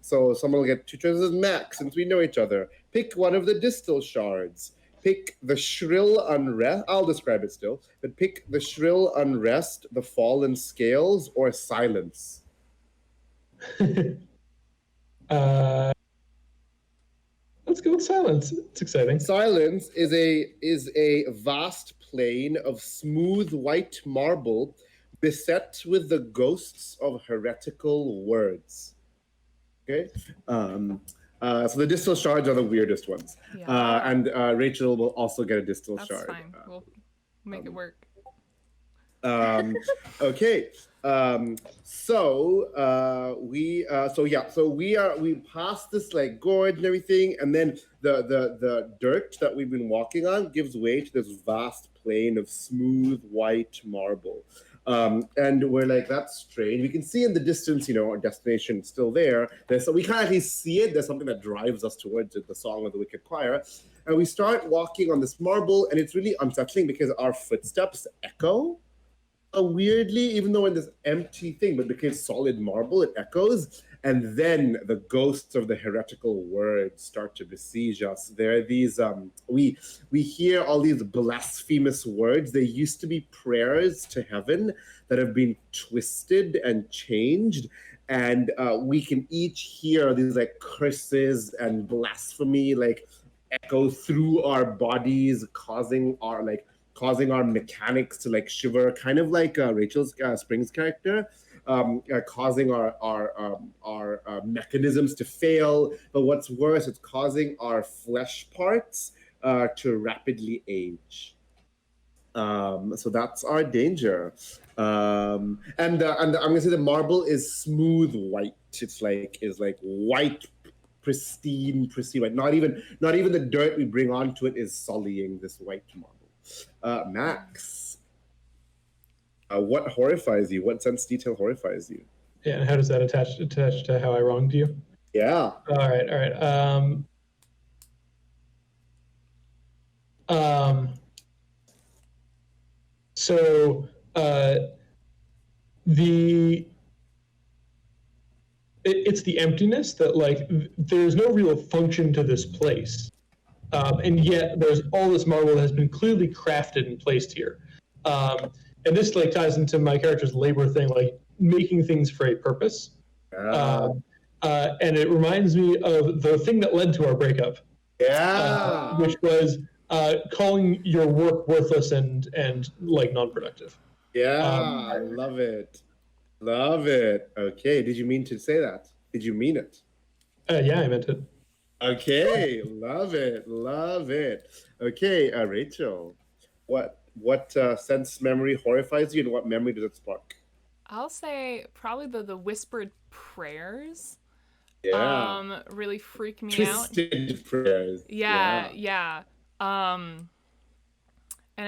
S3: So someone will get two choices. Max, since we know each other, pick one of the distal shards. Pick the shrill unrest. I'll describe it still, but pick the shrill unrest, the fallen scales, or silence.
S2: Let's go with silence. It's exciting.
S3: Silence is a vast plain of smooth white marble, beset with the ghosts of heretical words. Okay. So the distal shards are the weirdest ones.
S1: Yeah.
S3: And Rachel will also get a distal
S1: That's
S3: shard.
S1: fine. We'll make it work.
S3: Okay. We passed this like gorge and everything, and then the dirt that we've been walking on gives way to this vast plain of smooth white marble. And we're like, that's strange. We can see in the distance, our destination is still there. So we can't actually see it. There's something that drives us towards it, the song of the wicked choir. And we start walking on this marble, and it's really unsettling because our footsteps echo weirdly, even though in this empty thing, but because solid marble, it echoes. And then the ghosts of the heretical words start to besiege us. There are these, we hear all these blasphemous words. They used to be prayers to heaven that have been twisted and changed. And we can each hear these like curses and blasphemy like echo through our bodies, causing our mechanics to like shiver, kind of like Rachel's Springs character, causing our mechanisms to fail. But what's worse, it's causing our flesh parts to rapidly age. So that's our danger. And I'm gonna say the marble is smooth white. It's like white, pristine white. Not even the dirt we bring onto it is sullying this white marble. Max, what horrifies you? What sense detail horrifies you?
S2: Yeah, and how does that attach to how I wronged you?
S3: Yeah.
S2: All right. So it's the emptiness that like there's no real function to this place. And yet there's all this marble that has been clearly crafted and placed here. And this like ties into my character's labor thing, like making things for a purpose. And it reminds me of the thing that led to our breakup.
S3: Yeah.
S2: Which was calling your work worthless and like non-productive.
S3: Yeah, I love it. Love it. Okay, did you mean to say that? Did you mean it?
S2: Yeah, I meant it.
S3: Okay, love it. Okay, Rachel, what sense memory horrifies you, and what memory does it spark?
S1: I'll say probably the whispered prayers.
S3: Yeah.
S1: Really freak me
S3: Twisted prayers.
S1: Yeah. And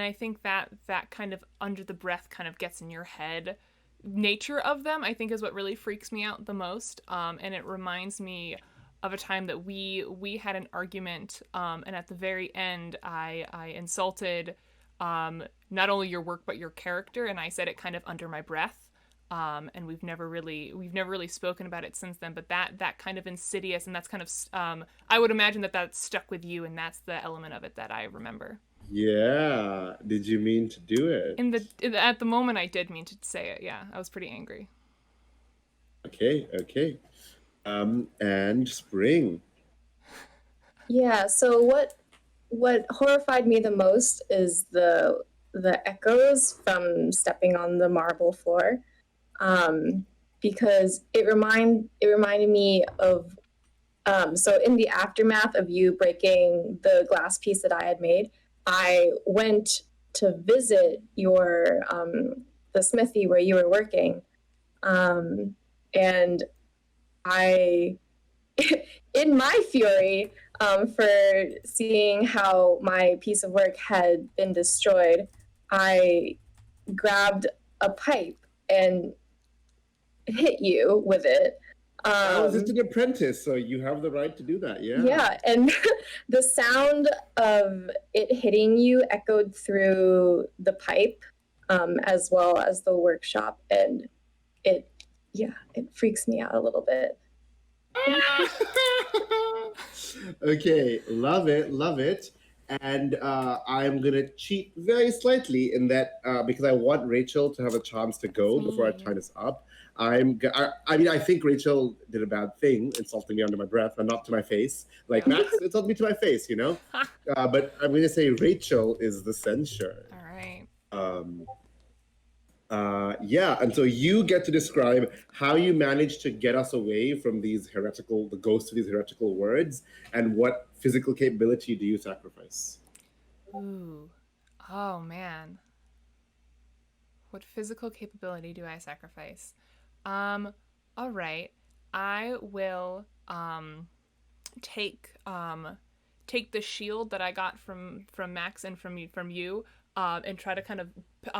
S1: I think that kind of under the breath kind of gets in your head. Nature of them, I think, is what really freaks me out the most. And it reminds me of a time that we had an argument, and at the very end I insulted not only your work but your character, and I said it kind of under my breath. And we've never really spoken about it since then. But that kind of insidious, and that's kind of I would imagine that stuck with you, and that's the element of it that I remember.
S3: Yeah. Did you mean to do it?
S1: At the moment, I did mean to say it. Yeah, I was pretty angry.
S3: Okay. And Spring.
S4: Yeah. So what horrified me the most is the echoes from stepping on the marble floor, because it reminded me of. So in the aftermath of you breaking the glass piece that I had made, I went to visit your the smithy where you were working, and I, in my fury, for seeing how my piece of work had been destroyed, I grabbed a pipe and hit you with it.
S3: I was just an apprentice, so you have the right to do that. Yeah.
S4: Yeah, and the sound of it hitting you echoed through the pipe, as well as the workshop, and it freaks me out a little bit.
S3: Okay, love it. And I'm gonna cheat very slightly in that because I want Rachel to have a chance to go before our time is up. I mean, I think Rachel did a bad thing, insulting me under my breath, and not to my face. Like Max insulted me to my face, But I'm gonna say Rachel is the censure.
S1: All right.
S3: Yeah, and so you get to describe how you managed to get us away from the ghosts of these heretical words, and what physical capability do you sacrifice?
S1: Ooh. Oh man. What physical capability do I sacrifice? All right. I will take take the shield that I got from Max and from you, and try to kind of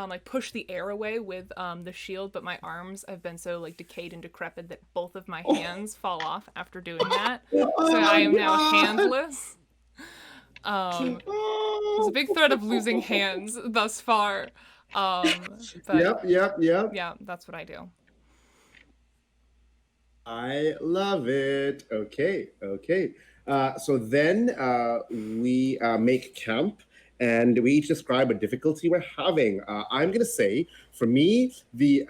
S1: like push the air away with the shield, but my arms have been so like decayed and decrepit that both of my hands fall off after doing that. So I am now handless. There's a big threat of losing hands thus far. But
S3: Yep.
S1: yeah, that's what I do.
S3: I love it. Okay. So then we make camp, and we each describe a difficulty we're having. I'm gonna say, for me, the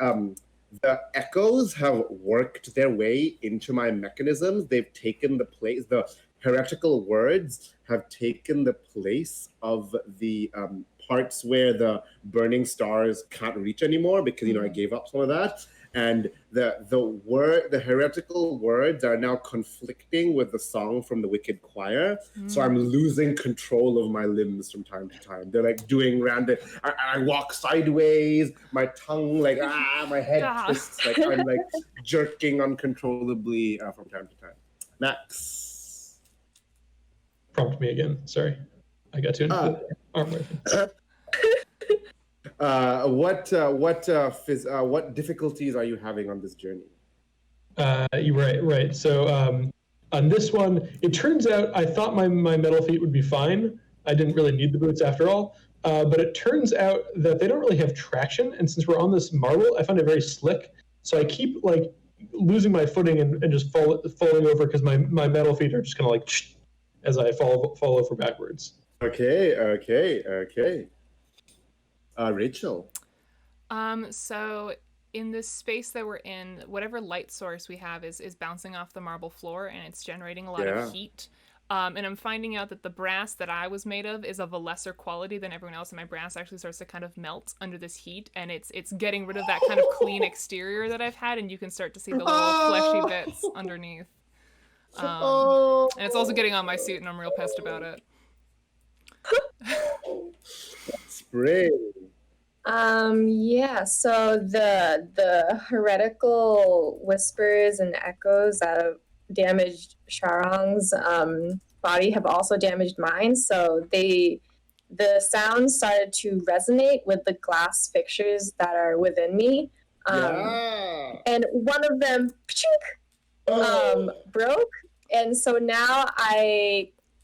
S3: echoes have worked their way into my mechanisms. They've taken the place. The heretical words have taken the place of the parts where the burning stars can't reach anymore, because I gave up some of that. And the heretical words are now conflicting with the song from the wicked choir. So I'm losing control of my limbs from time to time. They're like doing random. I walk sideways. My tongue my head twists. Like I'm like jerking uncontrollably from time to time. Max.
S2: Prompt me again. Sorry, I got too into the arm rifle.
S3: What difficulties are you having on this journey?
S2: You're right. So on this one, it turns out I thought my metal feet would be fine. I didn't really need the boots after all. But it turns out that they don't really have traction. And since we're on this marble, I find it very slick. So I keep like losing my footing and just falling over because my metal feet are just kind of like as I fall over backwards.
S3: Okay. Rachel.
S1: So in this space that we're in, whatever light source we have is bouncing off the marble floor, and it's generating a lot of heat. And I'm finding out that the brass that I was made of is of a lesser quality than everyone else, and my brass actually starts to kind of melt under this heat, and it's getting rid of that kind of clean exterior that I've had, and you can start to see the little fleshy bits underneath. And it's also getting on my suit, and I'm real pissed about it.
S3: Spring.
S4: Yeah, so the heretical whispers and echoes that have damaged Sharang's body have also damaged mine, so the sounds started to resonate with the glass fixtures that are within me. And one of them broke, and so now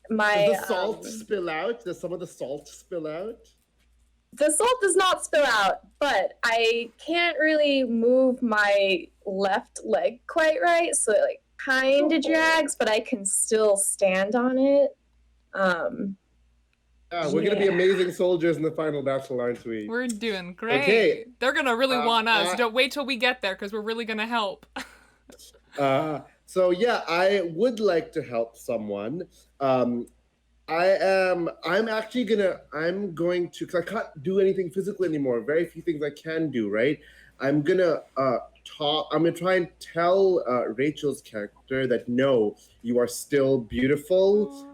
S3: Does the salt spill out? Does some of the salt spill out?
S4: The salt does not spill out, but I can't really move my left leg quite right, so it like kind of drags, but I can still stand on it.
S3: We're gonna be amazing soldiers in the final battle, aren't we?
S1: We're doing great.
S3: Okay.
S1: They're gonna really want us. Don't wait till we get there, because we're really gonna help.
S3: So yeah, I would like to help someone. I'm going to, because I can't do anything physical anymore. Very few things I can do, right? I'm gonna try and tell Rachel's character that no, you are still beautiful.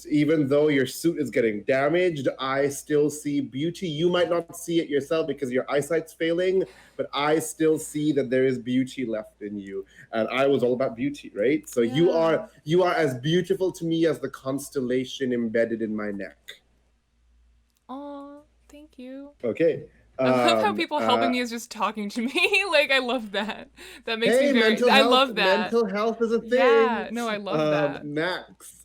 S3: Even though your suit is getting damaged, I still see beauty. You might not see it yourself because your eyesight's failing, but I still see that there is beauty left in you. And I was all about beauty, right? So you are as beautiful to me as the constellation embedded in my neck.
S1: Oh, thank you.
S3: Okay.
S1: I love how people helping me is just talking to me. Like, I love that. That makes me very...
S3: mental
S1: I
S3: health,
S1: love that.
S3: Mental health is a thing.
S1: Yeah, no, I love that.
S3: Max.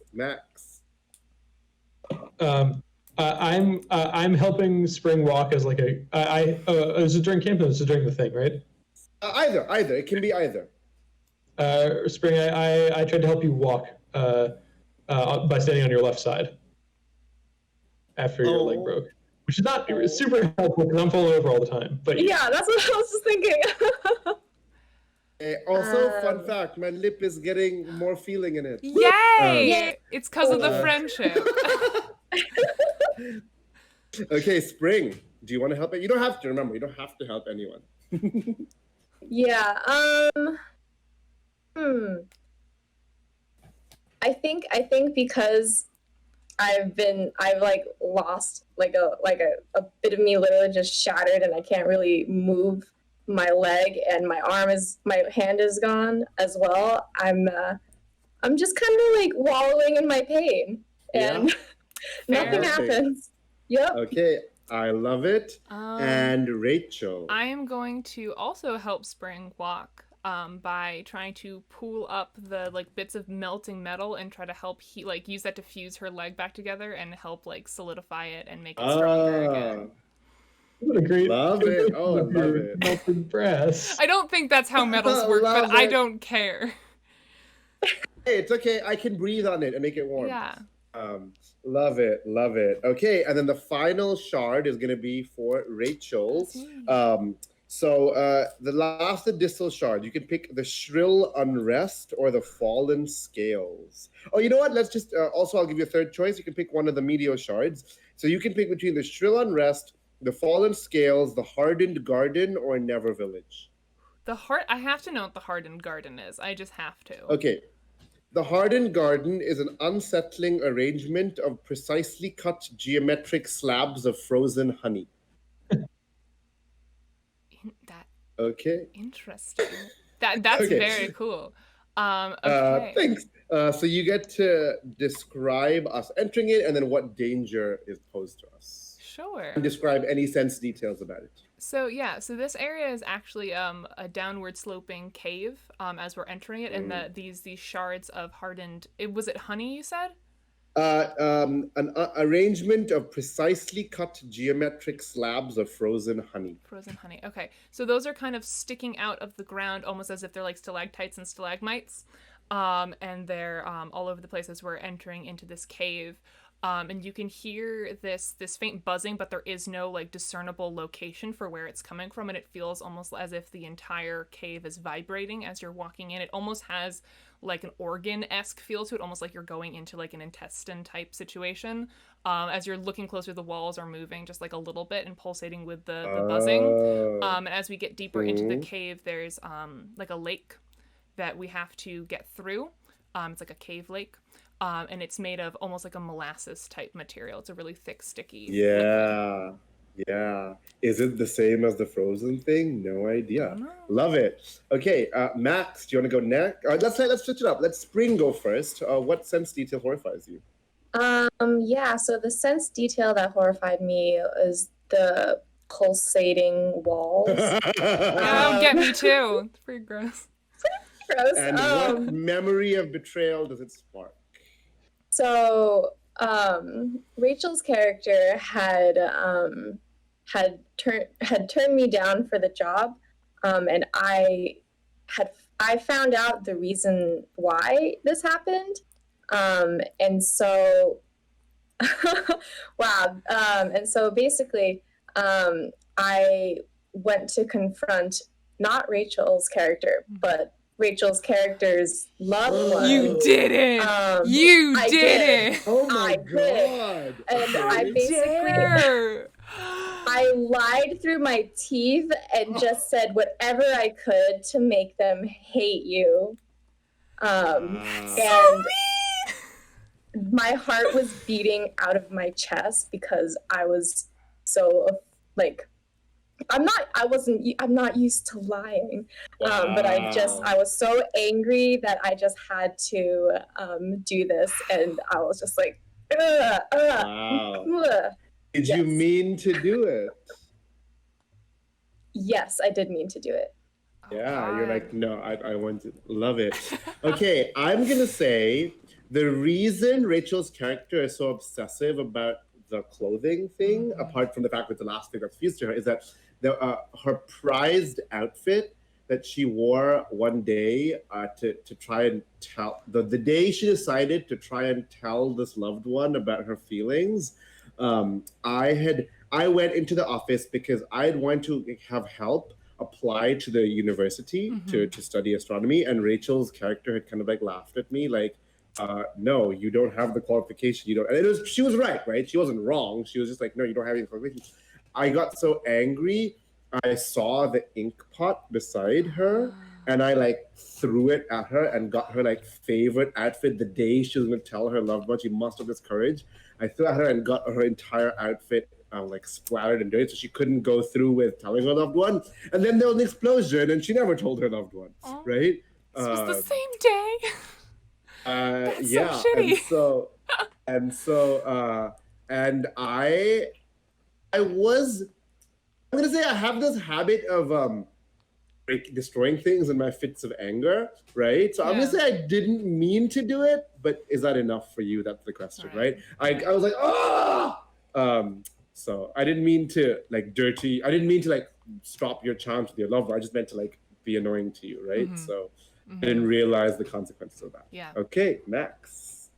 S2: I'm helping Spring walk as like is it during camp or is it during the thing, right?
S3: Either. It can be either.
S2: Spring, I tried to help you walk by standing on your left side after your leg broke, which is not super helpful because I'm falling over all the time. But
S4: yeah, that's what I was just thinking.
S3: Also, fun fact, my lip is getting more feeling in it.
S1: Yay! It's because of the friendship.
S3: Okay, Spring. Do you want to help it? You don't have to. Remember, you don't have to help anyone.
S4: Yeah. I think because I've like lost like a bit of me literally just shattered, and I can't really move my leg, and my hand is gone as well. I'm just kind of like wallowing in my pain, and nothing happens. Yep.
S3: Okay, I love it. And Rachel.
S1: I am going to also help Spring walk by trying to pull up the like bits of melting metal and try to help use that to fuse her leg back together and help like solidify it and make it stronger again.
S2: What a great
S3: love it. Oh, I love it.
S2: Melted brass.
S1: I don't think that's how metals work, but I don't care.
S3: Hey, it's okay. I can breathe on it and make it warm.
S1: Yeah.
S3: Love it. Love it. Okay, and then the final shard is going to be for Rachel. So the last distal shard, you can pick the Shrill Unrest or the Fallen Scales. Oh, you know what? Let's just, also I'll give you a third choice. You can pick one of the Meteor shards. So you can pick between the Shrill Unrest, the Fallen Scales, the Hardened Garden, or Never Village.
S1: I have to know what the Hardened Garden is. I just have to.
S3: Okay. The Hardened Garden is an unsettling arrangement of precisely cut geometric slabs of frozen honey. Okay.
S1: Interesting. That's okay. Very cool. Okay.
S3: Thanks. So you get to describe us entering it and then what danger is posed to us.
S1: Sure.
S3: And describe any sense details about it.
S1: So this area is actually a downward sloping cave as we're entering it, and these shards of hardened. Was it honey you said?
S3: An arrangement of precisely cut geometric slabs of frozen honey.
S1: Frozen honey. Okay, so those are kind of sticking out of the ground, almost as if they're like stalactites and stalagmites, and they're all over the place as we're entering into this cave. And you can hear this faint buzzing, but there is no like discernible location for where it's coming from, and it feels almost as if the entire cave is vibrating as you're walking in. It almost has like an organ-esque feel to it, almost like you're going into like an intestine type situation. As you're looking closer, the walls are moving just like a little bit and pulsating with the buzzing. And as we get deeper into the cave, there's like a lake that we have to get through. It's like a cave lake. And it's made of almost like a molasses type material. It's a really thick, sticky liquid.
S3: Yeah. Is it the same as the frozen thing? No idea. Love it. Okay, Max, do you want to go next? Let's switch it up. Let Spring go first. What sense detail horrifies you?
S4: So the sense detail that horrified me is the pulsating walls.
S1: Get me too. It's pretty gross.
S4: Gross.
S3: And what memory of betrayal does it spark?
S4: So Rachel's character had turned me down for the job, and I found out the reason why this happened, and so wow, and so basically, I went to confront not Rachel's character, but Rachel's character's loved one.
S1: You did it! You did it!
S3: Oh my god!
S4: And I basically, I lied through my teeth and just said whatever I could to make them hate you. And my heart was beating out of my chest because I was so like. I'm not used to lying, but I was so angry that I just had to do this, and I was just like,
S3: Did you mean to do it?
S4: Yes, I did mean to do it.
S3: Yeah, you're like, no, I want to. Love it. Okay, I'm going to say the reason Rachel's character is so obsessive about the clothing thing, apart from the fact that the last thing that's fused to her, is that her prized outfit that she wore one day to try and tell the day she decided to try and tell this loved one about her feelings. I went into the office because I'd want to have help apply to the university to study astronomy, and Rachel's character had kind of like laughed at me like, no, you don't have the qualification. You don't. And she was right? She wasn't wrong. She was just like, no, you don't have any qualifications. I got so angry, I saw the ink pot beside her, and I like threw it at her and got her like favorite outfit the day she was gonna tell her loved one she must have this courage. I threw at her and got her entire outfit like splattered and dirty, so she couldn't go through with telling her loved one. And then there was an explosion, and she never told her loved one, right?
S1: This was the same day. That's
S3: yeah,
S1: so shitty.
S3: And I'm gonna say I have this habit of destroying things in my fits of anger, right? So I'm gonna say I didn't mean to do it, but is that enough for you? That's the question, right? I was like, so I didn't mean to like I didn't mean to like stop your chance with your loved one. I just meant to like be annoying to you, right? So I didn't realize the consequences of that.
S1: Yeah.
S3: Okay, Max.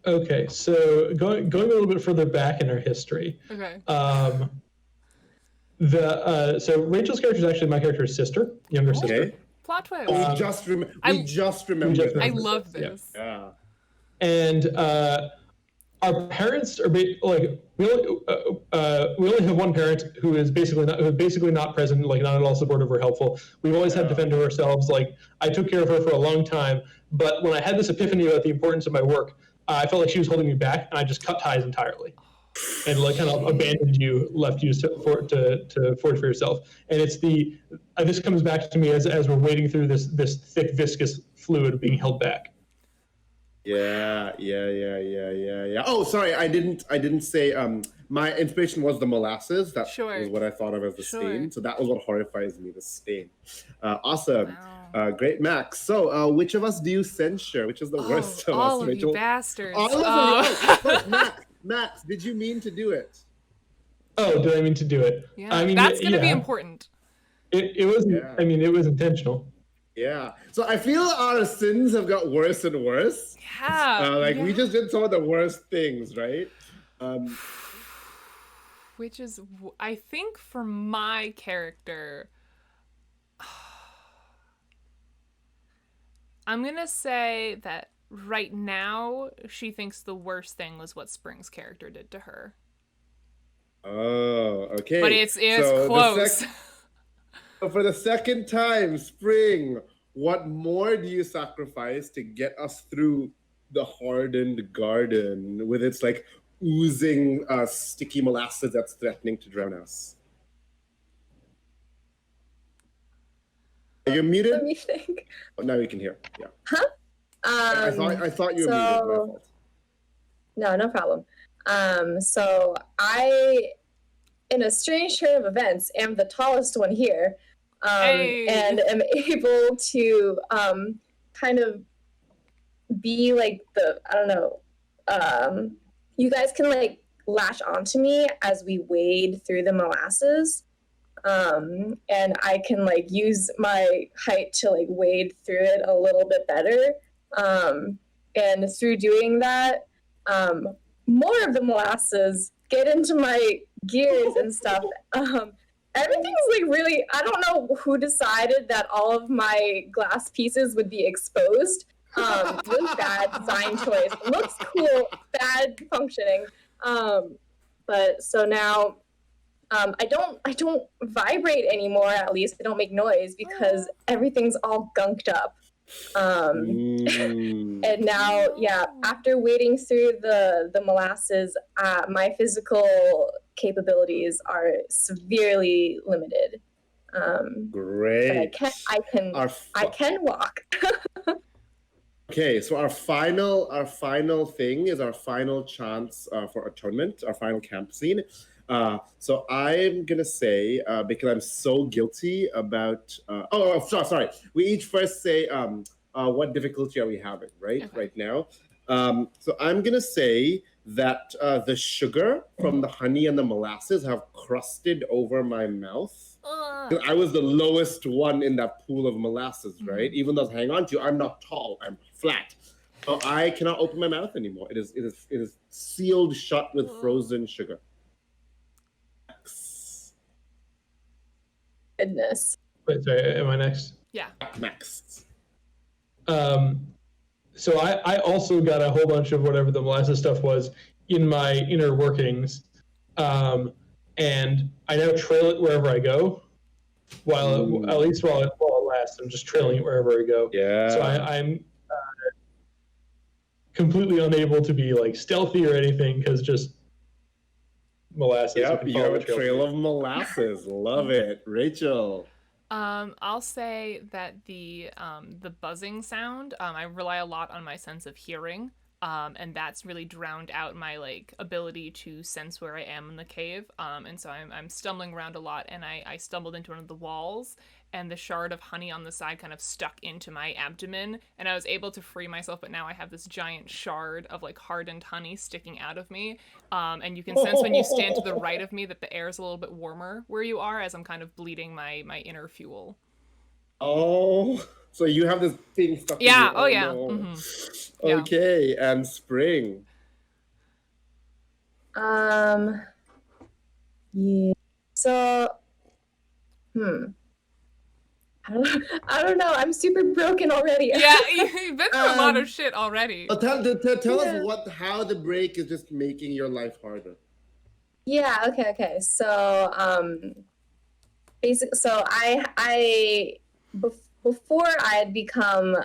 S2: Okay, so going a little bit further back in our history.
S1: Okay.
S2: So Rachel's character is actually my character's sister, younger sister.
S1: Plot twist.
S3: We just remember.
S1: I love this.
S3: Yeah.
S2: And our parents are like we only have one parent who is basically not present, like not at all supportive or helpful. We've always had to fend for ourselves. Like I took care of her for a long time, but when I had this epiphany about the importance of my work, I felt like she was holding me back, and I just cut ties entirely, and like kind of abandoned you, left you to forge for yourself. And it's this comes back to me as we're wading through this thick viscous fluid being held back.
S3: Yeah. Oh, sorry, I didn't say. My inspiration was the molasses. That was what I thought of as the stain. So that was what horrifies me, the stain. Awesome. Wow. Great, Max. So, which of us do you censure? Which is the worst of us,
S1: all of
S3: Rachel?
S1: you bastards.
S3: All of us. Max, did you mean to do it?
S2: Oh, did I mean to do it?
S1: Yeah.
S2: I mean,
S1: that's going to be important.
S2: It was. Yeah. I mean, it was intentional.
S3: Yeah. So I feel our sins have got worse and worse.
S1: Yeah.
S3: We just did some of the worst things, right?
S1: Which is, I think, for my character, I'm going to say that right now she thinks the worst thing was what Spring's character did to her.
S3: Oh, okay.
S1: But it's close.
S3: So for the second time, Spring, what more do you sacrifice to get us through the hardened garden with its like oozing sticky molasses that's threatening to drown us? You're muted?
S4: Let me think.
S3: Oh, now you can hear. Yeah.
S4: Huh?
S3: I thought you were muted. My fault.
S4: No problem. So I, in a strange turn of events, am the tallest one here. And am able to kind of be like you guys can like latch onto me as we wade through the molasses, and I can like use my height to like wade through it a little bit better, and through doing that, more of the molasses get into my gears and stuff. Everything's like really, I don't know who decided that all of my glass pieces would be exposed. Really bad design choice. Looks cool, bad functioning. But so now I don't vibrate anymore, at least I don't make noise because everything's all gunked up. And now, after wading through the molasses, my physical capabilities are severely limited.
S3: Great.
S4: But I can walk.
S3: Okay, so our final thing is our final chance for atonement, our final camp scene. So I'm gonna say because I'm so guilty about. Sorry. We each first say what difficulty are we having, right? Okay. Right now. So I'm gonna say that the sugar from the honey and the molasses have crusted over my mouth. I was the lowest one in that pool of molasses, right? Even though I was hanging on to, I'm not tall, I'm flat. So I cannot open my mouth anymore. It is sealed shut with frozen sugar.
S4: Goodness.
S2: Wait, sorry, am I next?
S1: Yeah.
S3: Max.
S2: So I also got a whole bunch of whatever the molasses stuff was in my inner workings. and I now trail it wherever I go. At least while it lasts, I'm just trailing it wherever I go.
S3: Yeah.
S2: So I'm completely unable to be like stealthy or anything because just molasses.
S3: Yep, you have a
S2: trail
S3: trail of molasses. Love it. Rachel.
S1: I'll say that the buzzing sound, I rely a lot on my sense of hearing, and that's really drowned out my like ability to sense where I am in the cave. And so I'm stumbling around a lot, and I stumbled into one of the walls, and the shard of honey on the side kind of stuck into my abdomen, and I was able to free myself, but now I have this giant shard of like hardened honey sticking out of me. And you can sense when you stand to the right of me that the air is a little bit warmer where you are, as I'm kind of bleeding my inner fuel.
S3: Oh, so you have this thing stuck
S1: Yeah,
S3: in you.
S1: oh yeah.
S3: No.
S1: Mm-hmm. Yeah.
S3: Okay, and Spring.
S4: Yeah. So, I don't know. I'm super broken already.
S1: Yeah, you've been through a lot of shit already.
S3: Tell us how the break is just making your life harder.
S4: Yeah. Okay. So, basically, so before I had become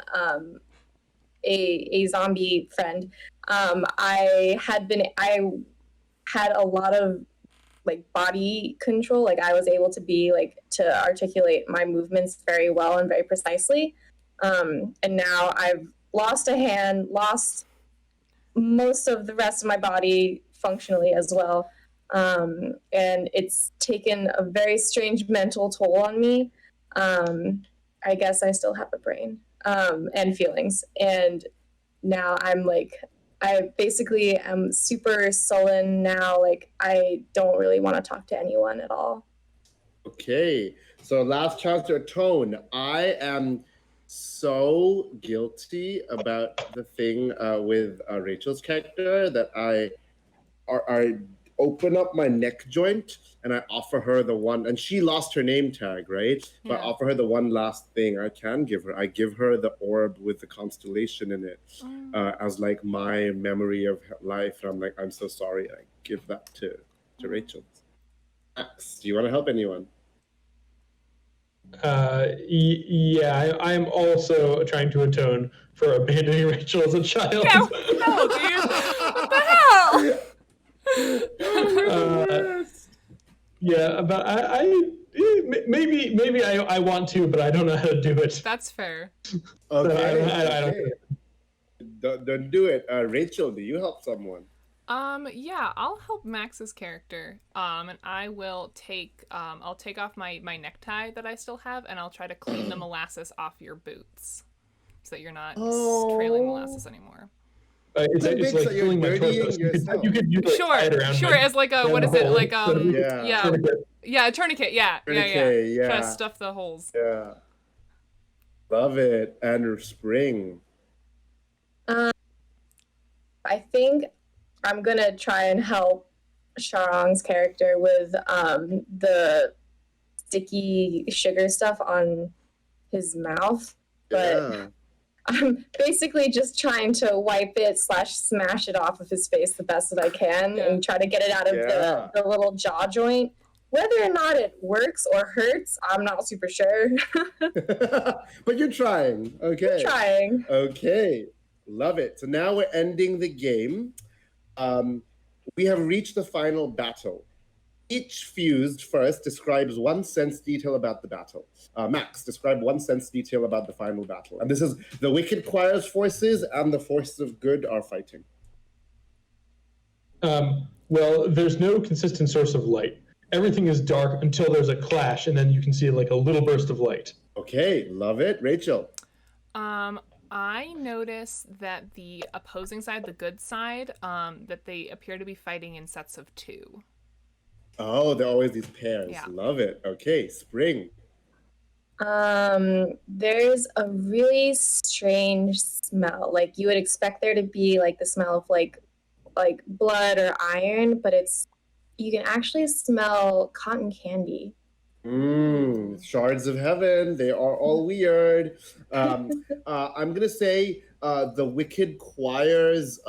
S4: a zombie friend, I had a lot of like body control. Like I was able to be like to articulate my movements very well and very precisely. And now I've lost a hand, lost most of the rest of my body functionally as well. And it's taken a very strange mental toll on me. I guess I still have a brain and feelings. And now I basically am super sullen now. Like, I don't really want to talk to anyone at all.
S3: Okay, so last chance to atone. I am so guilty about the thing with Rachel's character that I open up my neck joint and I offer her the one, and she lost her name tag, right?
S1: Yeah.
S3: But I offer her the one last thing I can give her. I give her the orb with the constellation in it as like my memory of life. And I'm like, I'm so sorry. I give that to Rachel. Max, do you want to help anyone?
S2: Yeah, I'm also trying to atone for abandoning Rachel as a child.
S1: Yeah, no, dude. What the hell?
S2: Yeah, but maybe I want to, but I don't know how to do it.
S1: That's fair.
S3: Okay.
S2: So I
S3: don't do it. Rachel, do you help someone?
S1: Yeah, I'll help Max's character. And I will I'll take off my necktie that I still have, and I'll try to clean the molasses off your boots, so that you're not trailing molasses anymore.
S2: It's like filling my torso. You could use
S1: sure, as like a what is it like a tourniquet. Yeah. Try to stuff the holes.
S3: Yeah. Love it. And Spring.
S4: I think I'm gonna try and help Sharang's character with the sticky sugar stuff on his mouth, but I'm basically just trying to wipe it / smash it off of his face the best that I can and try to get it out of the little jaw joint. Whether or not it works or hurts, I'm not super sure.
S3: But you're trying. Okay.
S4: I'm trying.
S3: Okay. Love it. So now we're ending the game. We have reached the final battle. Each fused first describes 1 sense detail about the battle. Max, describe 1 sense detail about the final battle. And this is the Wicked Choir's forces and the forces of good are fighting.
S2: Well, there's no consistent source of light. Everything is dark until there's a clash, and then you can see like a little burst of light.
S3: Okay, love it. Rachel.
S1: I notice that the opposing side, the good side, that they appear to be fighting in sets of 2.
S3: Oh, they're always these pairs.
S1: Yeah.
S3: Love it. Okay, Spring.
S4: There's a really strange smell. Like you would expect there to be like the smell of like blood or iron, but you can actually smell cotton candy.
S3: Shards of heaven. They are all weird. I'm gonna say the Wicked Choir's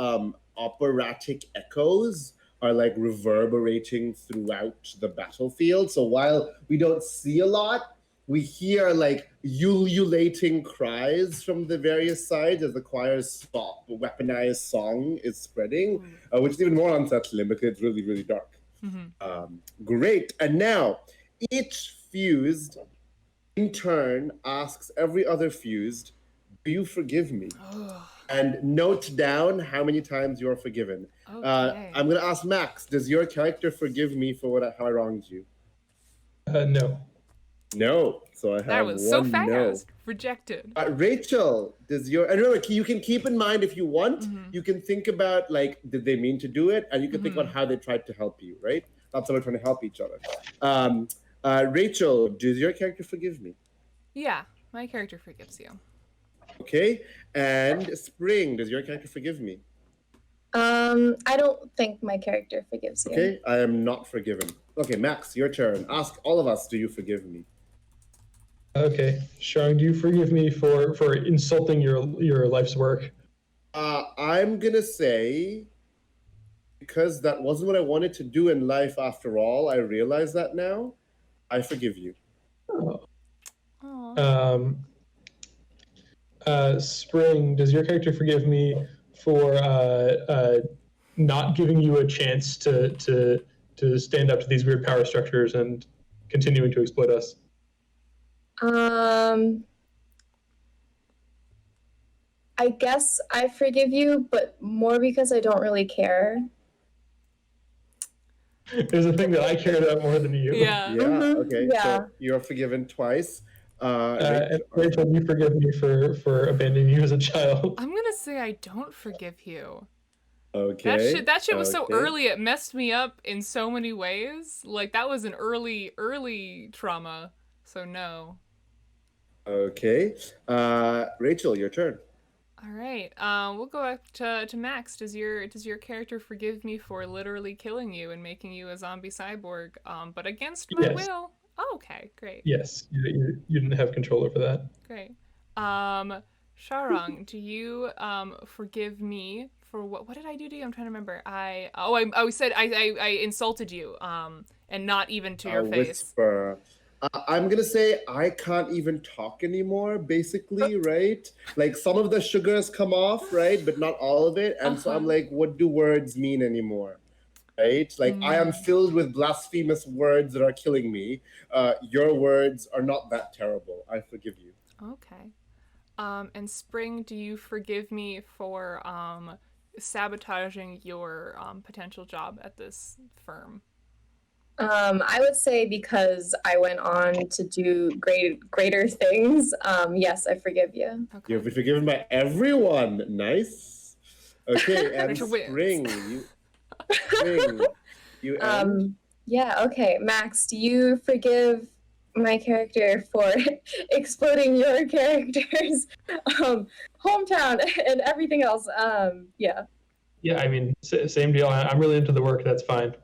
S3: operatic echoes are like reverberating throughout the battlefield. So while we don't see a lot, we hear like ululating cries from the various sides as the choir's weaponized song is spreading, which is even more unsettling because it's really, really dark. Great. And now each fused in turn asks every other fused, do you forgive me? And note down how many times you are forgiven.
S1: Okay.
S3: I'm going to ask Max, does your character forgive me for how I wronged you?
S2: No.
S3: No. So I have
S1: That was
S3: one
S1: so fast.
S3: no.
S1: Rejected.
S3: Rachel, does your... And remember, you can keep in mind if you want, you can think about, like, did they mean to do it? And you can think about how they tried to help you, right? That's how we're trying to help each other. Rachel, does your character forgive me?
S1: Yeah, my character forgives you.
S3: Okay. And Spring, does your character forgive me?
S4: I don't think my character forgives you.
S3: Okay, I am not forgiven. Okay, Max, your turn. Ask all of us, do you forgive me?
S2: Okay, Sharang, do you forgive me for insulting your life's work?
S3: I'm gonna say, because that wasn't what I wanted to do in life after all, I realize that now, I forgive you.
S2: Spring, does your character forgive me for not giving you a chance to stand up to these weird power structures and continuing to exploit us?
S4: I guess I forgive you, but more because I don't really care.
S2: There's a thing that I care about more than you.
S1: Yeah.
S3: Okay,
S4: Yeah.
S3: so you're forgiven twice.
S2: And Rachel, you forgive me for abandoning you as a child.
S1: I'm gonna say I don't forgive you.
S3: Okay.
S1: That shit was so
S3: okay.
S1: early. It messed me up in so many ways. Like that was an early trauma. So no.
S3: Okay. Rachel, your turn.
S1: All right. We'll go back to Max. Does your character forgive me for literally killing you and making you a zombie cyborg? But against my will. Oh, okay, great.
S2: Yes, you didn't have control over that.
S1: Great. Sharang, do you forgive me for what did I do to you? I'm trying to remember. I said I insulted you and not even to your face.
S3: Whisper. I'm gonna say I can't even talk anymore, basically, right? Like some of the sugars come off, right? But not all of it. And so I'm like, what do words mean anymore? Right? Like I am filled with blasphemous words that are killing me. Your words are not that terrible. I forgive you.
S1: Okay. And Spring, do you forgive me for sabotaging your potential job at this firm?
S4: I would say because I went on to do greater things. Yes, I forgive you.
S1: Okay.
S3: You've been forgiven by everyone. Nice. Okay, and Spring, you end.
S4: Yeah, okay. Max, do you forgive my character for exploding your character's hometown and everything else? Yeah.
S2: Yeah, I mean, same deal. I'm really into the work. That's fine.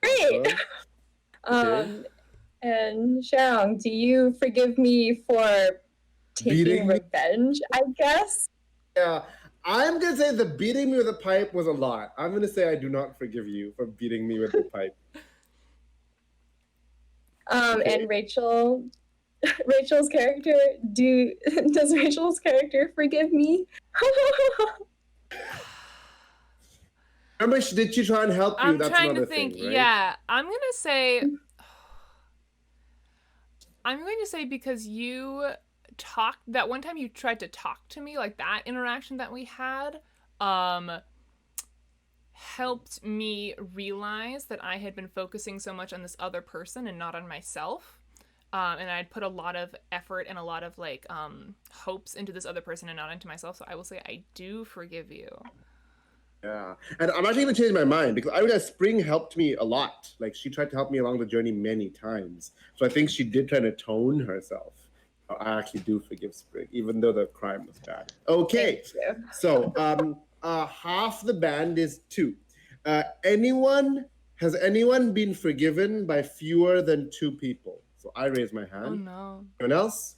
S4: Great. And Sharang, do you forgive me for taking revenge, I guess?
S3: Yeah. I'm going to say the beating me with a pipe was a lot. I'm going to say I do not forgive you for beating me with the pipe.
S4: And Rachel's character, does Rachel's character forgive me?
S3: Remember, did she try and help you?
S1: I'm
S3: That's
S1: trying to
S3: another
S1: think.
S3: thing, right?
S1: Yeah, I'm going to say because you talked that one time you tried to talk to me, like that interaction that we had helped me realize that I had been focusing so much on this other person and not on myself. And I'd put a lot of effort and a lot of like hopes into this other person and not into myself. So I will say I do forgive you.
S3: Yeah, and I'm actually going to change my mind because I realized Spring helped me a lot. Like she tried to help me along the journey many times. So I think she did try to atone herself. I actually do forgive Spring, even though the crime was bad. Okay, so half the band is 2. Has anyone been forgiven by fewer than 2 people? So I raise my hand.
S1: Oh no.
S3: Anyone else?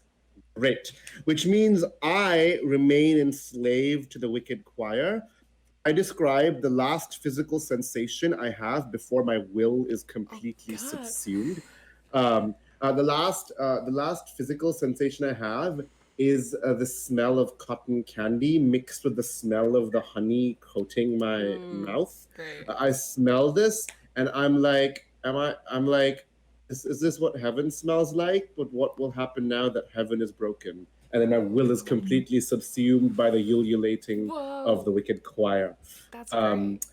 S3: Great. Which means I remain enslaved to the wicked choir. I describe the last physical sensation I have before my will is completely subsumed. The last physical sensation I have is the smell of cotton candy mixed with the smell of the honey coating my mouth.
S1: Great.
S3: I smell this and I'm like, is this what heaven smells like? But what will happen now that heaven is broken? And then my will is completely subsumed by the ululating of the wicked choir.
S1: That's great.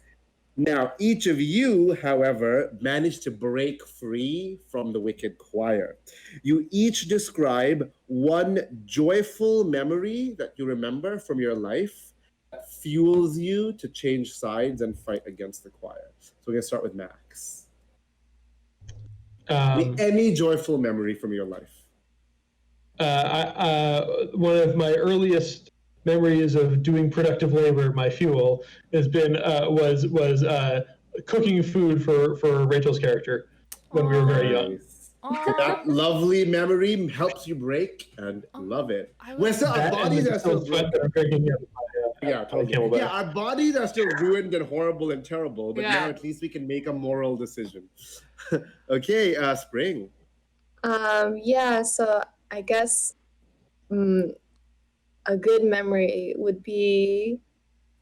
S3: Now, each of you, however, managed to break free from the wicked choir. You each describe one joyful memory that you remember from your life that fuels you to change sides and fight against the choir. So we're going to start with Max. Any joyful memory from your life?
S2: One of my earliest memories of doing productive labor, my fuel, has been was cooking food for Rachel's character when we were very young.
S3: That lovely memory helps you break and love it. Our bodies are still ruined. Our bodies are still ruined and horrible and terrible, but now at least we can make a moral decision. Okay, Spring.
S4: So I guess a good memory would be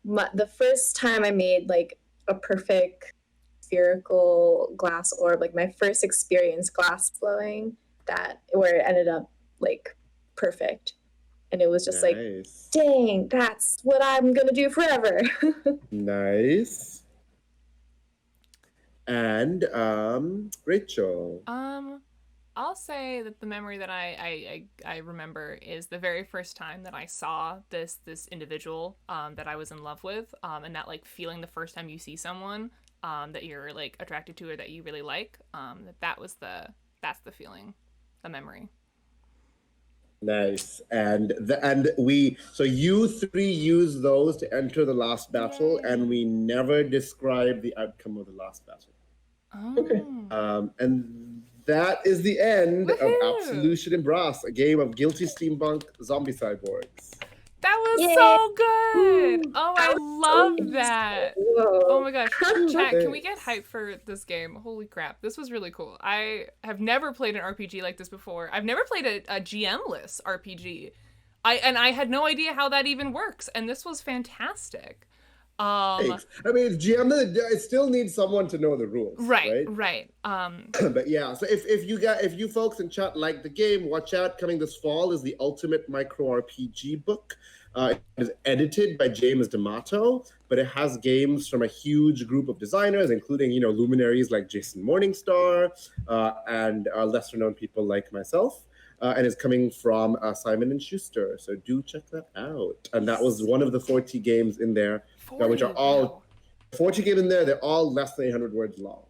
S4: the first time I made like a perfect spherical glass orb, like my first experience glass blowing, where it ended up like perfect. And it was just like, dang, that's what I'm gonna do forever.
S3: Nice. And Rachel.
S1: I'll say that the memory that I remember is the very first time that I saw this individual that I was in love with, and that like feeling the first time you see someone that you're like attracted to or that you really like, that's the feeling, the memory.
S3: Nice. So you three use those to enter the last battle, and we never describe the outcome of the last battle.
S2: Okay.
S3: And that is the end of Absolution and Brass, a game of guilty steampunk zombie cyborgs.
S1: That was so good. Oh, I love that. Oh my gosh. Chat, can we get hype for this game? Holy crap. This was really cool. I have never played an RPG like this before. I've never played a GM-less RPG. I had no idea how that even works, and this was fantastic.
S3: I mean, GM, it still needs someone to know the rules.
S1: Right.
S3: But yeah, so if you folks in chat like the game, watch out. Coming this fall is the Ultimate Micro RPG book. It is edited by James D'Amato, but it has games from a huge group of designers, including luminaries like Jason Morningstar and lesser known people like myself. And is coming from Simon & Schuster. So do check that out. And that was one of the 40 games in there, which are all 40 games in there. They're all less than 800 words long.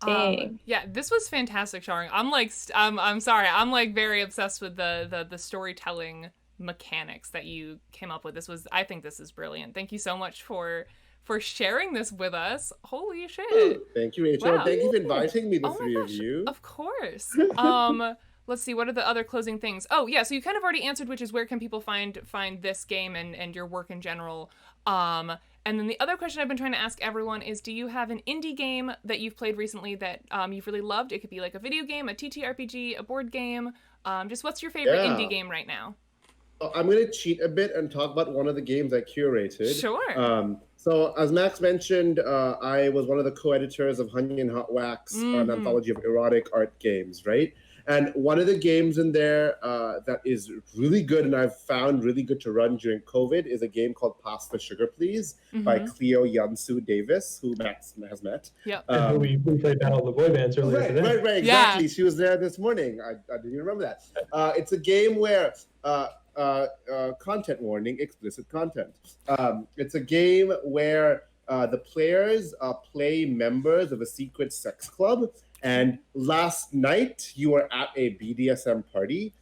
S4: Dang.
S1: Yeah, this was fantastic, Sharang. I'm sorry. I'm like very obsessed with the storytelling mechanics that you came up with. I think this is brilliant. Thank you so much for sharing this with us. Holy shit.
S3: Thank you, Rachel. Wow. Thank you for inviting me, the three of you.
S1: Of course. Let's see, what are the other closing things? Oh, yeah, so you kind of already answered, which is where can people find this game and your work in general. And then the other question I've been trying to ask everyone is, do you have an indie game that you've played recently that you've really loved? It could be like a video game, a TTRPG, a board game. Just what's your favorite indie game right now?
S3: I'm going to cheat a bit and talk about one of the games I curated.
S1: Sure.
S3: So as Max mentioned, I was one of the co-editors of Honey and Hot Wax, an anthology of erotic art games, right? And one of the games in there that is really good and I've found really good to run during COVID is a game called Pass the Sugar Please by Cleo Yansu Davis, who Max has met.
S1: Yep.
S2: We played Battle of the Boy Bands earlier today.
S3: Right, exactly. Yeah. She was there this morning. I didn't even remember that. It's a game where, content warning, explicit content. It's a game where the players play members of a secret sex club. And last night, you were at a BDSM party.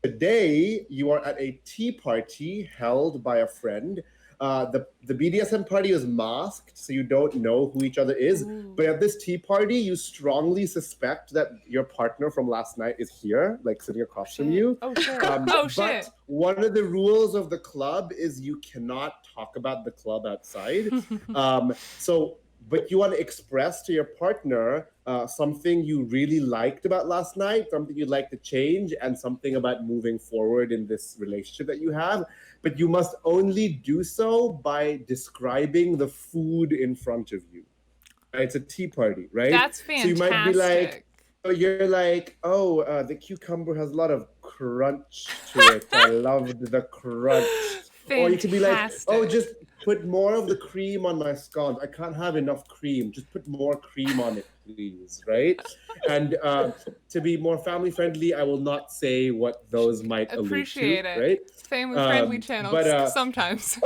S3: Today, you are at a tea party held by a friend the BDSM party is masked, so you don't know who each other is.
S1: Ooh.
S3: But at this tea party, you strongly suspect that your partner from last night is here, like sitting across from you.
S1: Oh shit.
S3: But
S1: Shit.
S3: one of the rules of the club is you cannot talk about the club outside. But you want to express to your partner something you really liked about last night, something you'd like to change, and something about moving forward in this relationship that you have. But you must only do so by describing the food in front of you. Right? It's a tea party, right?
S1: That's fantastic.
S3: So you might be like, the cucumber has a lot of crunch to it. I loved the crunch.
S1: Fantastic.
S3: Or you could be like, just put more of the cream on my scones. I can't have enough cream. Just put more cream on it, please, right? And to be more family friendly, I will not say what those might
S1: appreciate
S3: allude
S1: it.
S3: to, right?
S1: Family friendly channels sometimes.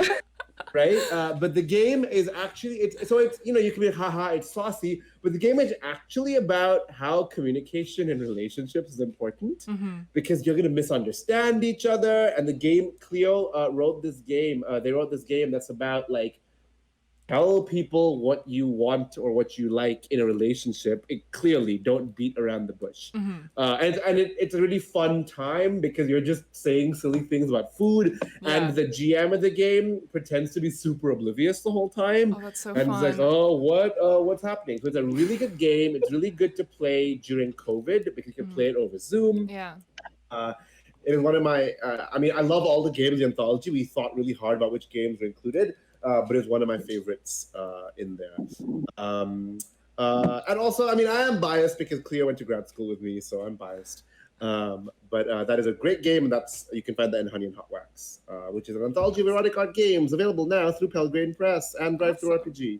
S3: Right? But the game is actually, you can be haha, it's saucy, but the game is actually about how communication in relationships is important because you're going to misunderstand each other. And the game, Clio wrote this game, they wrote this game that's about like, tell people what you want or what you like in a relationship. Clearly, don't beat around the bush. And it's a really fun time because you're just saying silly things about food. Yeah. And the GM of the game pretends to be super oblivious the whole time.
S1: Oh, that's so
S3: and
S1: fun.
S3: it's like, what's happening? So it's a really good game. It's really good to play during COVID because you can play it over Zoom.
S1: Yeah.
S3: It is one of my, I love all the games in the anthology. We thought really hard about which games were included. But it's one of my favorites in there. And also, I am biased because Cleo went to grad school with me, so I'm biased. But that is a great game, and you can find that in Honey and Hot Wax, which is an anthology of erotic art games available now through Pelgrane Press and Drive-Thru RPG.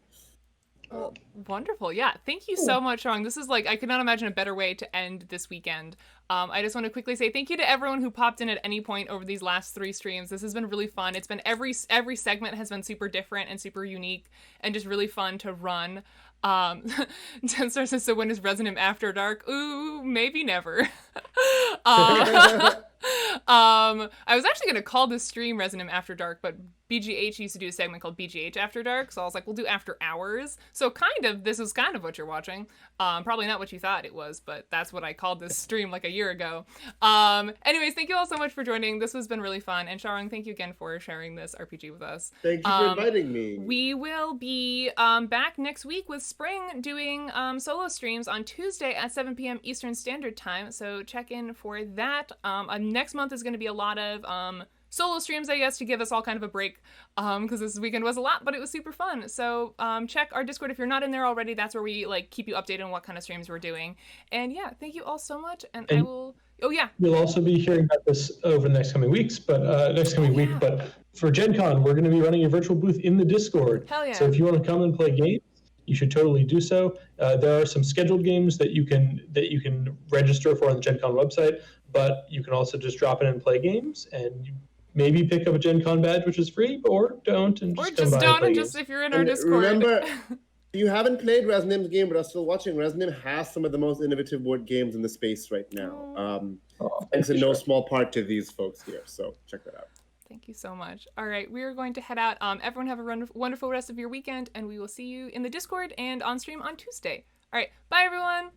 S1: Wonderful. Yeah. Thank you so much, Sharang. This is I could not imagine a better way to end this weekend. I just want to quickly say thank you to everyone who popped in at any point over these last 3 streams. This has been really fun. It's been every segment has been super different and super unique and just really fun to run. Tenstar says, so when is Resonym After Dark? Ooh, maybe never. I was actually going to call this stream Resonym After Dark, but BGH used to do a segment called BGH After Dark, so I was like, we'll do After Hours. So this is kind of what you're watching. Probably not what you thought it was, but that's what I called this stream like a year ago. Anyways, thank you all so much for joining. This has been really fun. And Sharang, thank you again for sharing this RPG with us.
S3: Thank you for inviting me.
S1: We will be back next week with Spring doing solo streams on Tuesday at 7 p.m. Eastern Standard Time, so check in for that. Next month is going to be a lot of solo streams, I guess, to give us all kind of a break, because this weekend was a lot, but it was super fun. So check our Discord if you're not in there already. That's where we keep you updated on what kind of streams we're doing. And yeah, thank you all so much. And I will. Oh yeah.
S2: We'll also be hearing about this over the next coming weeks, but week. But for Gen Con, we're going to be running a virtual booth in the Discord.
S1: Hell yeah.
S2: So if you want to come and play games, you should totally do so. There are some scheduled games that you can register for on the Gen Con website, but you can also just drop in and play games, and maybe pick up a Gen Con badge, which is free, or don't, and just come by and play games.
S1: If you're in our Discord.
S3: Remember, if you haven't played Resonym's game but are still watching, Resonym has some of the most innovative board games in the space right now. Thanks in no small part to these folks here, so check that out.
S1: Thank you so much. All right, we are going to head out. Everyone have a wonderful rest of your weekend, and we will see you in the Discord and on stream on Tuesday. All right, bye everyone.